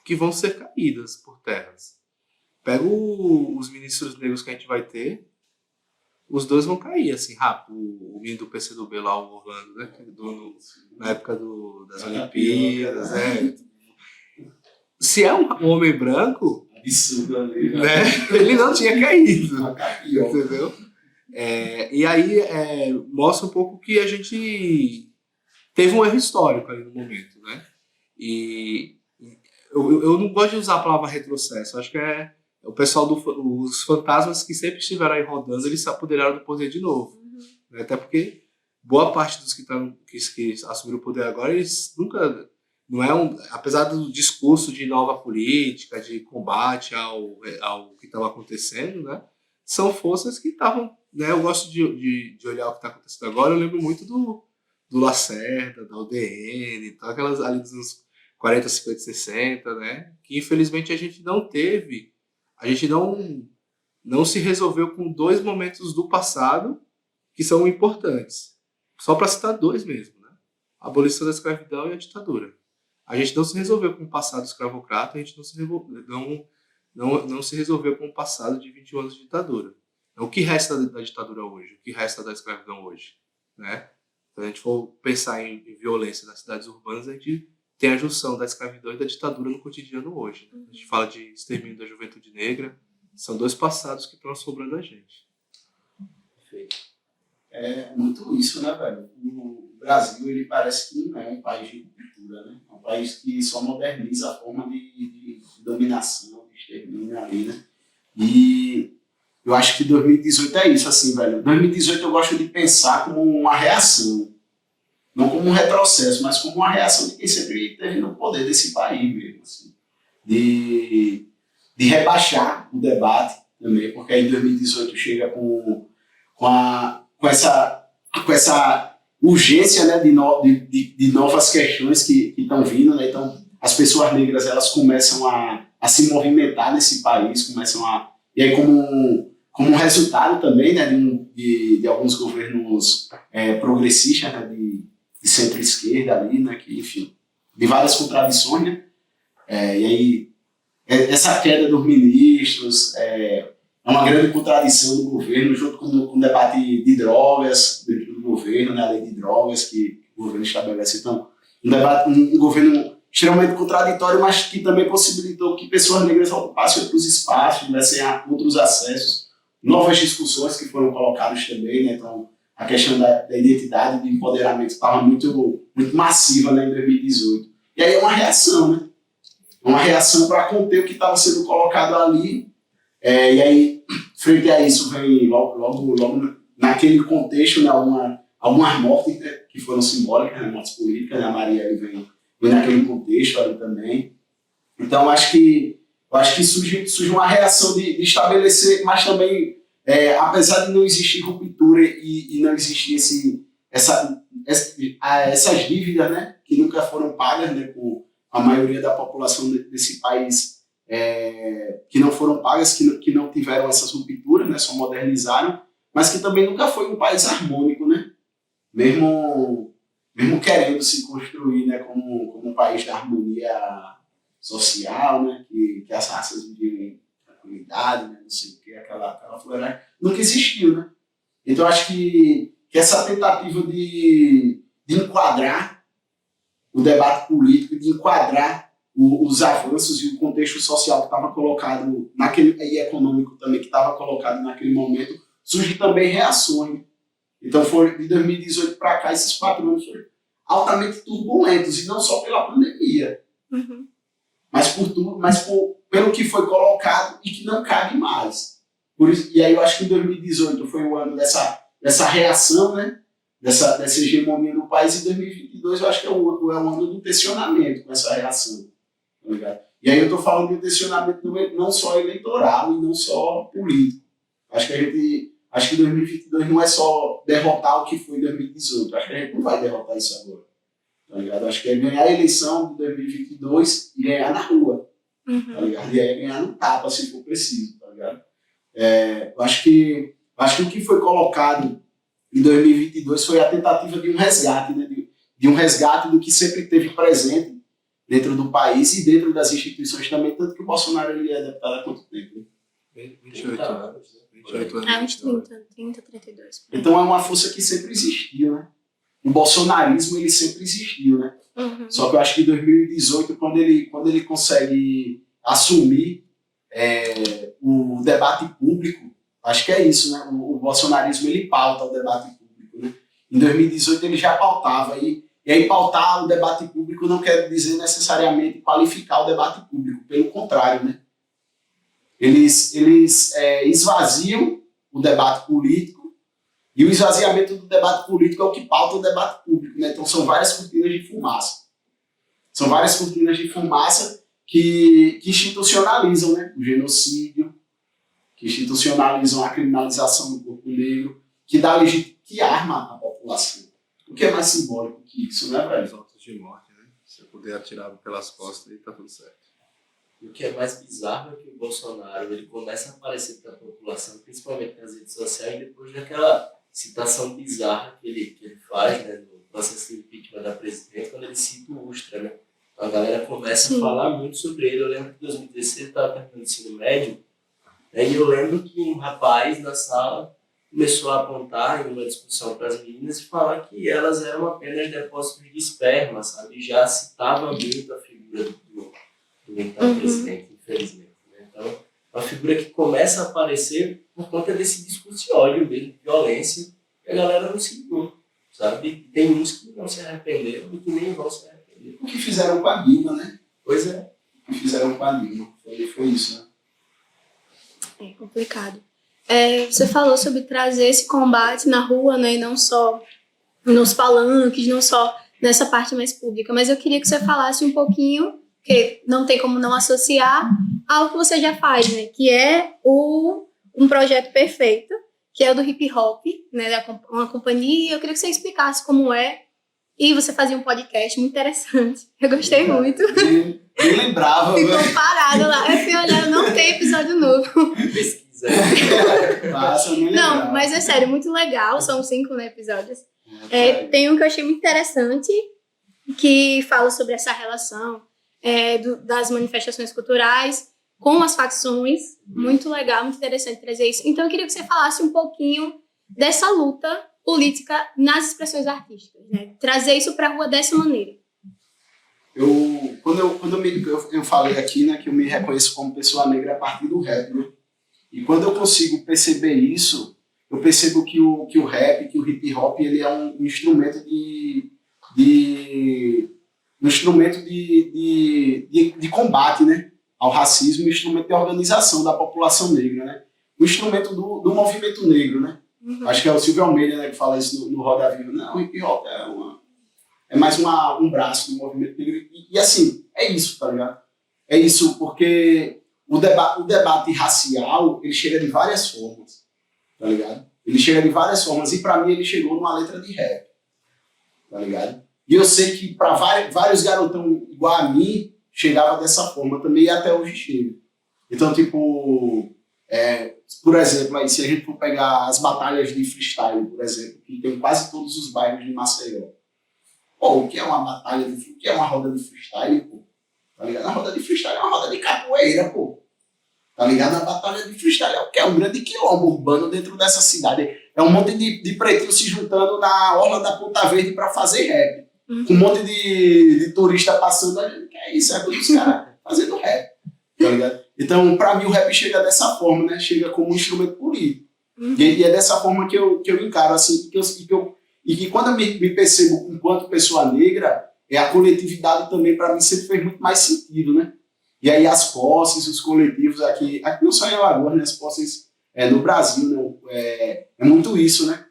Speaker 4: que vão ser caídas por terras. Pega os ministros negros que a gente vai ter, os 2 vão cair, assim, rápido. O menino do PCdoB lá, o Orlando, né? Na época das Olimpíadas, Se é um homem branco,
Speaker 3: Absurdo ali,
Speaker 4: né? Ele não tinha caído, entendeu? E aí mostra um pouco que a gente teve um erro histórico ali no momento, né? E eu não gosto de usar a palavra retrocesso, acho que o pessoal os fantasmas que sempre estiveram aí rodando, eles se apoderaram do poder de novo. Né? Até porque boa parte dos que assumiram o poder agora, eles nunca... Não apesar do discurso de nova política, de combate ao que estava acontecendo, né? São forças que estavam... Né? Eu gosto de olhar o que está acontecendo agora, eu lembro muito do Lacerda, da UDN, então aquelas ali dos anos 40, 50, 60, né? Que infelizmente a gente não teve, a gente não se resolveu com 2 momentos do passado que são importantes. Só para citar 2 mesmo, né? A abolição da escravidão e a ditadura. A gente não se resolveu com o passado escravocrata, a gente não se resolveu com o passado de 21 anos de ditadura. Então, o que resta da ditadura hoje? O que resta da escravidão hoje? Né? Se a gente for pensar em violência nas cidades urbanas, a gente tem a junção da escravidão e da ditadura no cotidiano hoje. A gente fala de extermínio da juventude negra, são 2 passados que estão assombrando a gente.
Speaker 2: Perfeito.
Speaker 3: É muito isso, né, velho? O Brasil, ele parece que não é um país de cultura, né? É um país que só moderniza a forma de dominação, de extermínio ali, né? E eu acho que 2018 é isso, assim, velho. 2018 eu gosto de pensar como uma reação. Não como um retrocesso, mas como uma reação de quem sempre esteve no poder desse país mesmo, assim. De rebaixar o debate também, porque aí 2018 chega com essa urgência, né, de novas questões que estão vindo, né? Então as pessoas negras, elas começam a se movimentar nesse país, e aí como um resultado também, né, de alguns governos progressistas, né, de centro-esquerda ali, né, que, enfim, de várias contradições, né? E aí essa queda dos ministros é uma grande contradição do governo, junto com o debate de drogas dentro do governo, né, a lei de drogas que o governo estabelece. Então, um governo extremamente contraditório, mas que também possibilitou que pessoas negras ocupassem outros espaços, tivessem outros acessos, novas discussões que foram colocadas também, né? Então, a questão da identidade, do empoderamento estava muito, muito massiva, né, em 2018. E aí é uma reação, né? Uma reação para conter o que estava sendo colocado ali. E aí, frente a isso, vem logo naquele contexto, né, algumas mortes, né, que foram simbólicas, né, mortes políticas, né, a Marielle vem naquele contexto ali também. Então, eu acho que surge uma reação de estabelecer, mas também, apesar de não existir ruptura e não existir essas dívidas, né, que nunca foram pagas, né, com a maioria da população desse país que não foram pagas, que não tiveram essas rupturas, né, só modernizaram, mas que também nunca foi um país harmônico, né? Mesmo querendo se construir, né, como um país de harmonia social, né, que as raças viviam em tranquilidade, né, não sei o que, aquela floresta, nunca existiu, né? Então acho que essa tentativa de enquadrar o debate político, de enquadrar os avanços e o contexto social que estava colocado e econômico também que estava colocado naquele momento, surge também reações. Então, foi de 2018 para cá, esses 4 anos foram altamente turbulentos, e não só pela pandemia, mas pelo que foi colocado e que não cabe mais. Por isso, e aí eu acho que 2018 foi o ano dessa reação, né? dessa hegemonia no país, e 2022 eu acho que é o ano do tensionamento com essa reação. Tá ligado? E aí eu estou falando de um tensionamento não só eleitoral e não só político. Acho que 2022 não é só derrotar o que foi em 2018. Acho que a gente não vai derrotar isso agora. Tá ligado? Acho que é ganhar a eleição de 2022 e ganhar na rua. Tá ligado? E aí é ganhar no tapa, se for preciso. Tá ligado? Eu acho que o que foi colocado em 2022 foi a tentativa de um resgate, né? De um resgate do que sempre teve presente dentro do país e dentro das instituições também, tanto que o Bolsonaro ele é deputado há quanto tempo?
Speaker 4: 28 anos. 28 anos.
Speaker 1: É uns 30, 32.
Speaker 3: Então é uma força que sempre existiu, né? O bolsonarismo ele sempre existiu, né? Só que eu acho que em 2018, quando ele consegue assumir o debate público, acho que é isso, né? O bolsonarismo ele pauta o debate público, né? Em 2018 ele já pautava, e aí pautar o debate público não quer dizer necessariamente qualificar o debate público, pelo contrário, né? Eles esvaziam o debate político, e o esvaziamento do debate político é o que pauta o debate público, né? Então são várias cortinas de fumaça. São várias cortinas de fumaça que institucionalizam, né? O genocídio, que institucionalizam a criminalização do corpo negro, que arma a população. O que é mais simbólico que isso, né, velho?
Speaker 4: Os autos de morte, né? Se eu puder atirar pelas costas, aí tá tudo certo.
Speaker 2: O que é mais bizarro é que o Bolsonaro ele começa a aparecer para a população, principalmente nas redes sociais, depois daquela citação bizarra que ele faz, né, no processo de impeachment da presidente, quando ele cita o Ustra, né? Então a galera começa a falar muito sobre ele. Eu lembro que em 2016 eu estava terminando o ensino médio, né, e eu lembro que um rapaz na sala começou a apontar em uma discussão para as meninas e falar que elas eram apenas depósitos de esperma, sabe? Já citava muito a figura do então presidente, infelizmente. Né? Então, é uma figura que começa a aparecer por conta desse discurso de ódio mesmo, de violência, que a galera não citou, sabe? Tem uns que não se arrependeram e que nem vão se arrepender.
Speaker 3: O que fizeram com a Dilma, né?
Speaker 2: Pois é.
Speaker 3: O que fizeram com a Dilma. Foi isso, né?
Speaker 1: É complicado. Você falou sobre trazer esse combate na rua, né, e não só nos palanques, não só nessa parte mais pública, mas eu queria que você falasse um pouquinho, que não tem como não associar ao que você já faz, né, que é um projeto perfeito, que é o do hip hop, né, uma companhia. Eu queria que você explicasse como é, e você fazia um podcast muito interessante. Eu gostei muito.
Speaker 3: Nem lembrava.
Speaker 1: Ficou parado lá. Eu fui olhar, não tem episódio novo.
Speaker 2: Pesquisa.
Speaker 1: Não, mas é sério, muito legal. São 5, né, episódios. Tem um que eu achei muito interessante, que fala sobre essa relação das manifestações culturais com as facções. Muito legal, muito interessante trazer isso. Então eu queria que você falasse um pouquinho dessa luta política nas expressões artísticas, né? Trazer isso para a rua dessa maneira.
Speaker 3: Quando eu falei aqui, né, que eu me reconheço como pessoa negra a partir do rap, né? E quando eu consigo perceber isso, eu percebo que o rap, que o hip hop, ele é um instrumento de combate, né, ao racismo, um instrumento de organização da população negra, né? Um instrumento do movimento negro, né? Acho que é o Silvio Almeida, né, que fala isso no Roda Viva. Não, o hip hop é mais um braço do movimento negro. E assim, é isso, tá ligado? É isso, porque o debate racial, ele chega de várias formas, tá ligado? Ele chega de várias formas, e pra mim ele chegou numa letra de rap, tá ligado? E eu sei que para vários garotão igual a mim, chegava dessa forma também e até hoje chega. Então, tipo, por exemplo, aí, se a gente for pegar as batalhas de freestyle, por exemplo, que tem quase todos os bairros de Maceió. Pô, o que é uma batalha de freestyle? O que é uma roda de freestyle, pô? Tá ligado? A roda de freestyle é uma roda de capoeira, pô. Tá ligado? A batalha de freestyle é o quê? É um grande quilombo urbano dentro dessa cidade. É um monte de pretinho se juntando na orla da Ponta Verde pra fazer rap. Com um monte de turista passando ali. Que é isso? É coisa dos caras fazendo rap. Tá ligado? Então, pra mim, o rap chega dessa forma, né? Chega como um instrumento político. E é dessa forma que eu encaro, assim, e que quando eu me percebo enquanto pessoa negra, a coletividade também, para mim, sempre fez muito mais sentido, né? E aí as posses, os coletivos aqui não só em Alagoas, né? As posses no Brasil, né? É muito isso, né?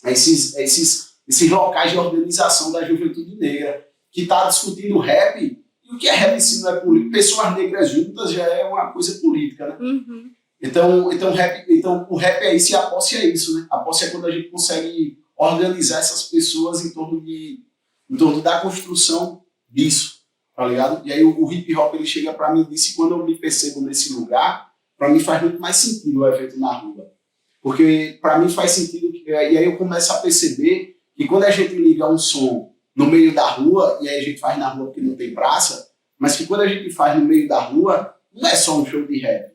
Speaker 3: Esses locais de organização da juventude negra, que está discutindo rap, e o que é rap se não é político? Pessoas negras juntas já é uma coisa política, né?
Speaker 1: Uhum.
Speaker 3: Então o rap é isso e a posse é isso, né? A posse é quando a gente consegue organizar essas pessoas em torno da construção disso, tá ligado? E aí o hip hop ele chega para mim e diz que quando eu me percebo nesse lugar, para mim faz muito mais sentido o evento na rua. Porque para mim faz sentido, e aí eu começo a perceber que quando a gente liga um som no meio da rua, e aí a gente faz na rua porque não tem praça, mas que quando a gente faz no meio da rua, não é só um show de rap.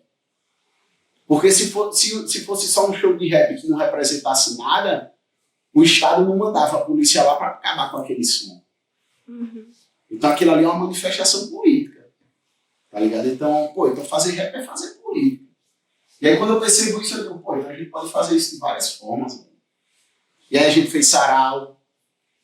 Speaker 3: Porque se fosse só um show de rap que não representasse nada, o Estado não mandava a polícia lá para acabar com aquele som.
Speaker 1: Uhum.
Speaker 3: Então aquilo ali é uma manifestação política. Tá ligado? Então, então fazer rap é fazer política. E aí quando eu percebo isso, eu digo, então a gente pode fazer isso de várias formas. Mano. E aí a gente fez sarau.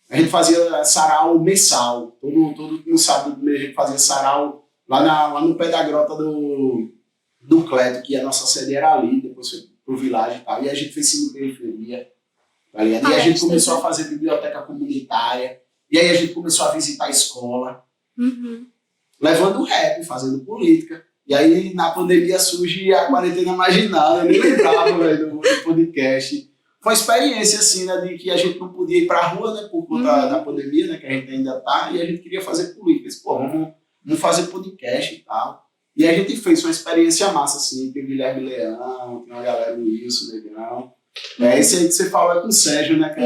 Speaker 3: A gente fazia sarau mensal. Todo no sábado do mês a gente fazia sarau lá no pé da grota do Cleto, que a nossa sede era ali, depois foi pro Village e tal. E a gente fez cine periferia. Tá ligado? E a gente começou a fazer biblioteca comunitária. E aí a gente começou a visitar a escola.
Speaker 1: Uhum.
Speaker 3: Levando rap, fazendo política. E aí na pandemia surge a quarentena marginal. Eu nem lembrava, velho, do podcast. Foi uma experiência, assim, né, de que a gente não podia ir pra rua, né, por conta da pandemia, né, que a gente ainda tá, e a gente queria fazer política. Disse, vamos fazer podcast e tal. E a gente fez uma experiência massa, assim, tem o Guilherme Leão, tem uma galera do Wilson, Negrão. Esse aí que você falou é com o Sérgio, né, que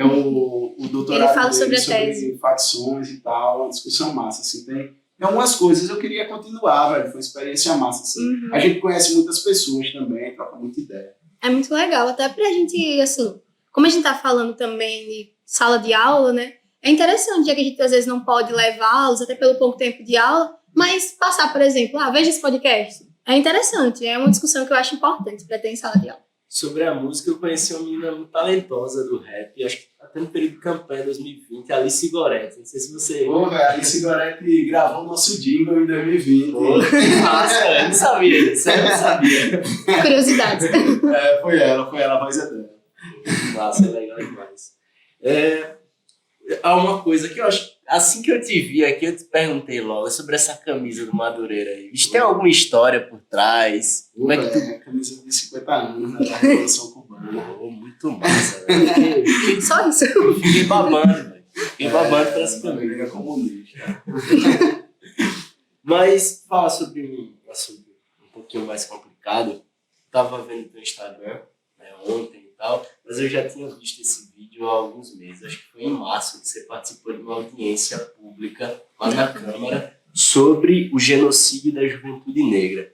Speaker 3: é o doutorado
Speaker 1: ele fala
Speaker 3: dele
Speaker 1: sobre a tese.
Speaker 3: facções e tal, uma discussão massa, assim, tem algumas coisas eu queria continuar, velho, foi uma experiência massa, assim. A gente conhece muitas pessoas também, troca muita ideia.
Speaker 1: É muito legal, até pra gente, assim, como a gente tá falando também de sala de aula, né, é interessante, já que a gente às vezes não pode levá-los, até pelo pouco tempo de aula, mas passar, por exemplo, veja esse podcast. É interessante, é uma discussão que eu acho importante para ter em sala de aula.
Speaker 2: Sobre a música, eu conheci uma menina muito talentosa do rap, acho que até no período de campanha 2020, Alice Goretti. Não sei se você...
Speaker 3: Pô, velho, a Alice Goretti gravou o nosso jingle em 2020.
Speaker 2: Pô, que massa, eu não sabia, sério, eu não sabia.
Speaker 1: Curiosidades.
Speaker 3: Foi ela, a voz é dela.
Speaker 2: Massa, é legal demais. Há uma coisa que eu acho, assim que eu te vi aqui, eu te perguntei logo sobre essa camisa do Madureira aí. Tem alguma história por trás? Como é que tu...
Speaker 3: camisa de 50 anos, né, da Revolução Cubana.
Speaker 2: Oh, muito massa, velho.
Speaker 1: Só isso.
Speaker 2: Fiquei babando, velho. Fiquei babando pra essa camisa.
Speaker 3: Comunista.
Speaker 2: Mas fala sobre um assunto um pouquinho mais complicado. Eu tava vendo teu Instagram, né, ontem e tal, mas eu já tinha visto esse vídeo há alguns meses. Acho que foi em março que você participou de uma audiência pública lá na Câmara sobre o genocídio da juventude negra.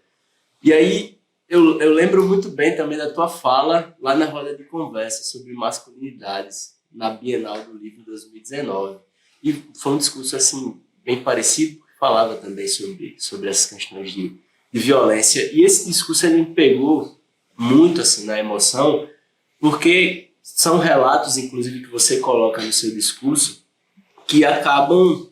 Speaker 2: E aí eu lembro muito bem também da tua fala lá na roda de conversa sobre masculinidades na Bienal do Livro 2019. E foi um discurso assim bem parecido, que falava também sobre essas questões de violência. E esse discurso ele me pegou muito assim na emoção, porque são relatos, inclusive, que você coloca no seu discurso, que acabam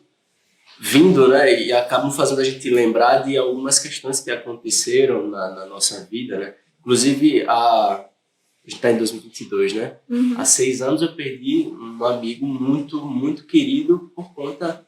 Speaker 2: vindo, né, e acabam fazendo a gente lembrar de algumas questões que aconteceram na nossa vida, né? Inclusive, a gente está em 2022, né? Há 6 anos eu perdi um amigo muito, muito querido por conta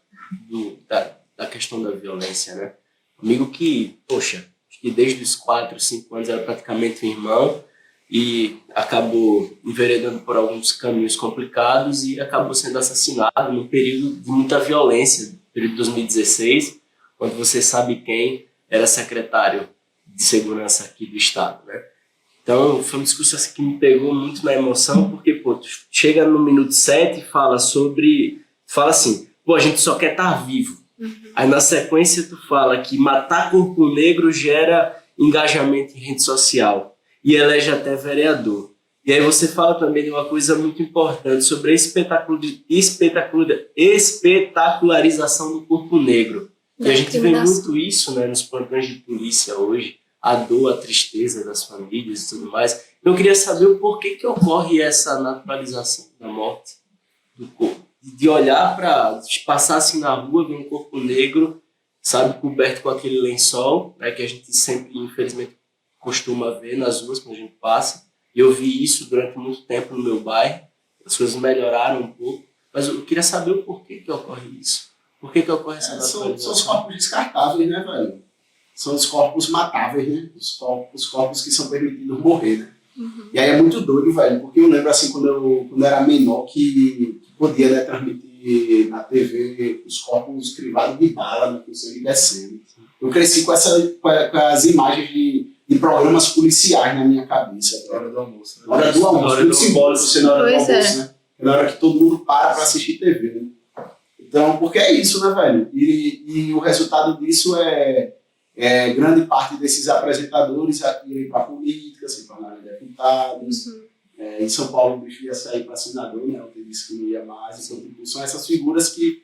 Speaker 2: da questão da violência, né? Um amigo que, poxa, acho que desde os 4, 5 anos era praticamente um irmão, e acabou enveredando por alguns caminhos complicados e acabou sendo assassinado num período de muita violência, período de 2016, quando você sabe quem era secretário de segurança aqui do estado, né? Então, foi um discurso assim, que me pegou muito na emoção, porque, pô, tu chega no minuto 7 e fala assim, pô, a gente só quer estar vivo. Aí, na sequência, tu fala que matar corpo negro gera engajamento em rede social e elege até vereador. E aí você fala também de uma coisa muito importante sobre a espetacularização do corpo negro. E a gente vê muito isso, né, nos plantões de polícia hoje, a dor, a tristeza das famílias e tudo mais. Eu queria saber o porquê que ocorre essa naturalização da morte do corpo. De olhar para, passar assim na rua, ver um corpo negro, sabe, coberto com aquele lençol, né, que a gente sempre, infelizmente, costuma ver nas ruas quando a gente passa. E eu vi isso durante muito tempo no meu bairro. As coisas melhoraram um pouco, mas eu queria saber o porquê que ocorre isso. Por que ocorre essa naturalização?
Speaker 3: São os corpos descartáveis, né, velho? São os corpos matáveis, né? Os corpos que são permitidos morrer, né? E aí é muito doido, velho, porque eu lembro, assim, quando eu era menor, que podia, né, transmitir na TV os corpos crivados de bala, né, com o sangue descendo. Eu cresci com as imagens de programas policiais na minha cabeça.
Speaker 4: Na hora do almoço.
Speaker 3: Na hora do almoço. Muito simbólico você na hora do almoço, né? Na hora que todo mundo para assistir TV, né? Então, porque é isso, né, velho? E o resultado disso é grande parte desses apresentadores irem para a política, se tornarem deputados. Em São Paulo, o bicho ia sair para senador, né? Ele disse que não ia mais. Então, tipo, são essas figuras que...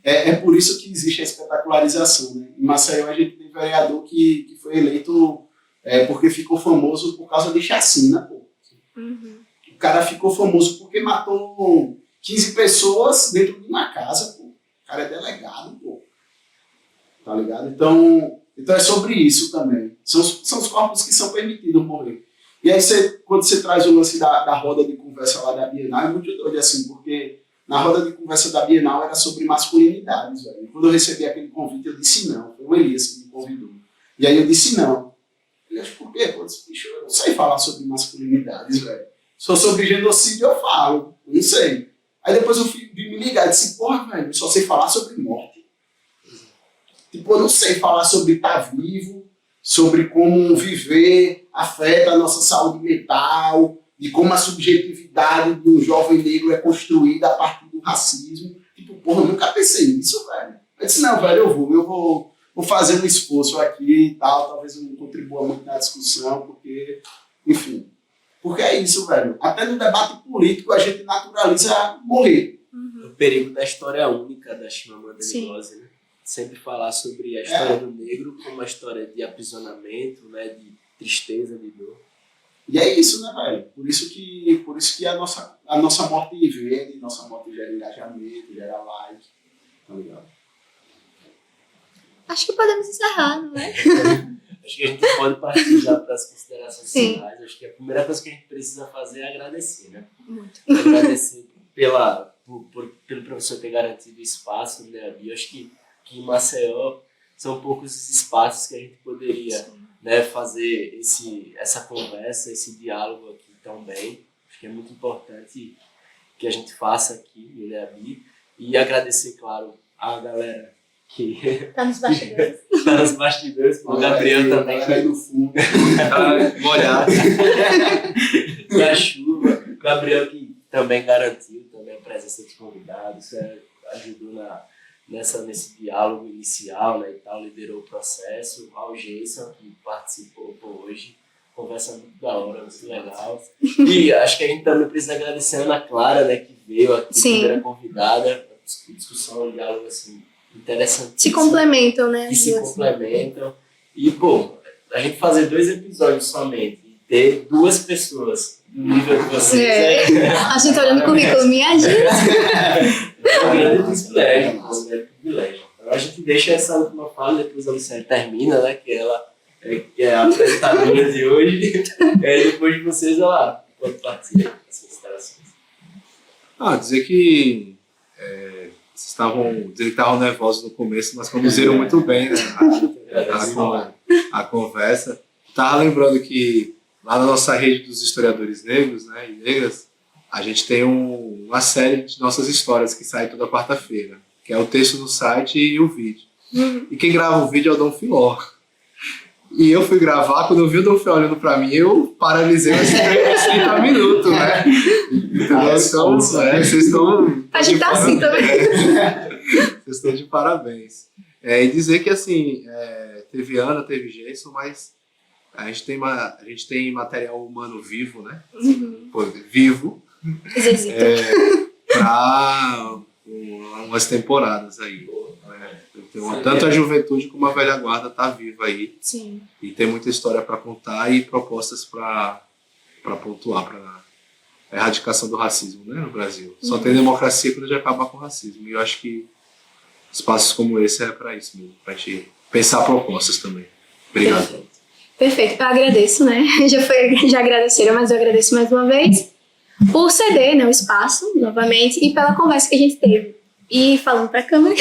Speaker 3: É por isso que existe a espetacularização, né? Em Maceió, a gente tem vereador que foi eleito porque ficou famoso por causa de chacina, pô. O cara ficou famoso porque matou 15 pessoas dentro de uma casa, pô. O cara é delegado, pô. Tá ligado? Então é sobre isso também. São os corpos que são permitidos morrer. E aí, quando você traz o lance da roda de conversa lá da Bienal, é muito doido assim, porque na roda de conversa da Bienal era sobre masculinidades, velho. Quando eu recebi aquele convite, eu disse não. Foi o Elias que me convidou. E aí eu disse não. Elias, por quê? Eu disse, bicho, eu não sei falar sobre masculinidades, velho. Só sobre genocídio eu falo. Eu não sei. Aí depois eu vim me ligar e disse, porra, velho, eu só sei falar sobre morte. Tipo, eu não sei falar sobre estar vivo, sobre como viver afeta a nossa saúde mental, de como a subjetividade de um jovem negro é construída a partir do racismo. Tipo, porra, eu nunca pensei nisso, velho. Eu disse, não, velho, eu vou fazer um esforço aqui e tal, talvez eu não contribua muito na discussão, porque, enfim. Porque é isso, velho. Até no debate político a gente naturaliza morrer.
Speaker 2: O perigo da história única da Chimamanda Ngozi, né? Sempre falar sobre a história do negro como uma história de aprisionamento, né, de tristeza, de dor.
Speaker 3: E é isso, né, velho? Por isso que a nossa morte vende, nossa morte gera engajamento, gera like, tá ligado?
Speaker 1: Acho que podemos encerrar, não é?
Speaker 2: Acho que a gente pode partir já para as considerações finais. Acho que a primeira coisa que a gente precisa fazer é agradecer, né?
Speaker 1: Muito.
Speaker 2: Agradecer pelo professor ter garantido espaço, né, Bia? Acho que em Maceió são poucos os espaços que a gente poderia, né, fazer essa conversa, esse diálogo aqui também. Acho que é muito importante que a gente faça aqui, eu e a Bia. E agradecer, claro, a galera que
Speaker 1: Tá nos bastidores.
Speaker 2: tá nos bastidores, o Gabriel também,
Speaker 3: que aí no fundo.
Speaker 2: tá molhado na chuva. O Gabriel que também garantiu também a presença dos convidados, ajudou nesse diálogo inicial, né, e tal, liderou o processo. Ao Jason, que participou hoje, conversa muito da hora, muito legal. E acho que a gente também precisa agradecer a Ana Clara, né, que veio aqui, primeira convidada, discussão, um diálogo assim, interessante.
Speaker 1: Se complementam, né?
Speaker 2: Que se complementam. E, pô, a gente fazer 2 episódios somente e ter 2 pessoas do nível de vocês.
Speaker 1: A gente olhando no currículo, minha gente.
Speaker 2: É um grande privilégio. Então a gente deixa essa última fala, depois a Luciane termina, né? Que ela é a apresentadora de hoje. Depois de vocês, ela pode partir dessas considerações.
Speaker 4: Dizer que vocês estavam nervosos no começo, mas conduziram muito bem, né, a conversa. Estava lembrando que lá na nossa rede dos historiadores negros, né, e negras, a gente tem uma série de nossas histórias que sai toda quarta-feira, que é o texto no site e o vídeo. E quem grava o vídeo é o Dom Filó. E eu fui gravar, quando eu vi o Dom Filó olhando pra mim, eu paralisei uns 30 minutos, né? Então, vocês estão...
Speaker 1: A gente tá assim também.
Speaker 4: Vocês estão de parabéns. E dizer que, assim, teve Ana, teve Jason, mas a gente tem material humano vivo, né? Pô, vivo. Para umas temporadas aí. Então, tanto a juventude como a velha guarda tá viva aí.
Speaker 1: Sim.
Speaker 4: E tem muita história para contar e propostas para pontuar para a erradicação do racismo, né, no Brasil. Só tem democracia quando a gente acabar com o racismo. E eu acho que espaços como esse é para isso mesmo, para a gente pensar propostas também. Obrigado.
Speaker 1: Perfeito. Eu agradeço, né? Já agradeceram, mas eu agradeço mais uma vez por ceder, né, o espaço, novamente, e pela conversa que a gente teve. E falando para a câmera,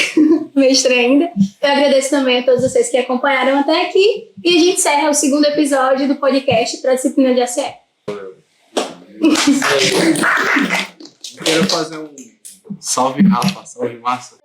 Speaker 1: meio estranho ainda, eu agradeço também a todos vocês que acompanharam até aqui. E a gente encerra o 2º episódio do podcast para a disciplina de ACE.
Speaker 4: Eu quero fazer um salve Rafa, salve Massa.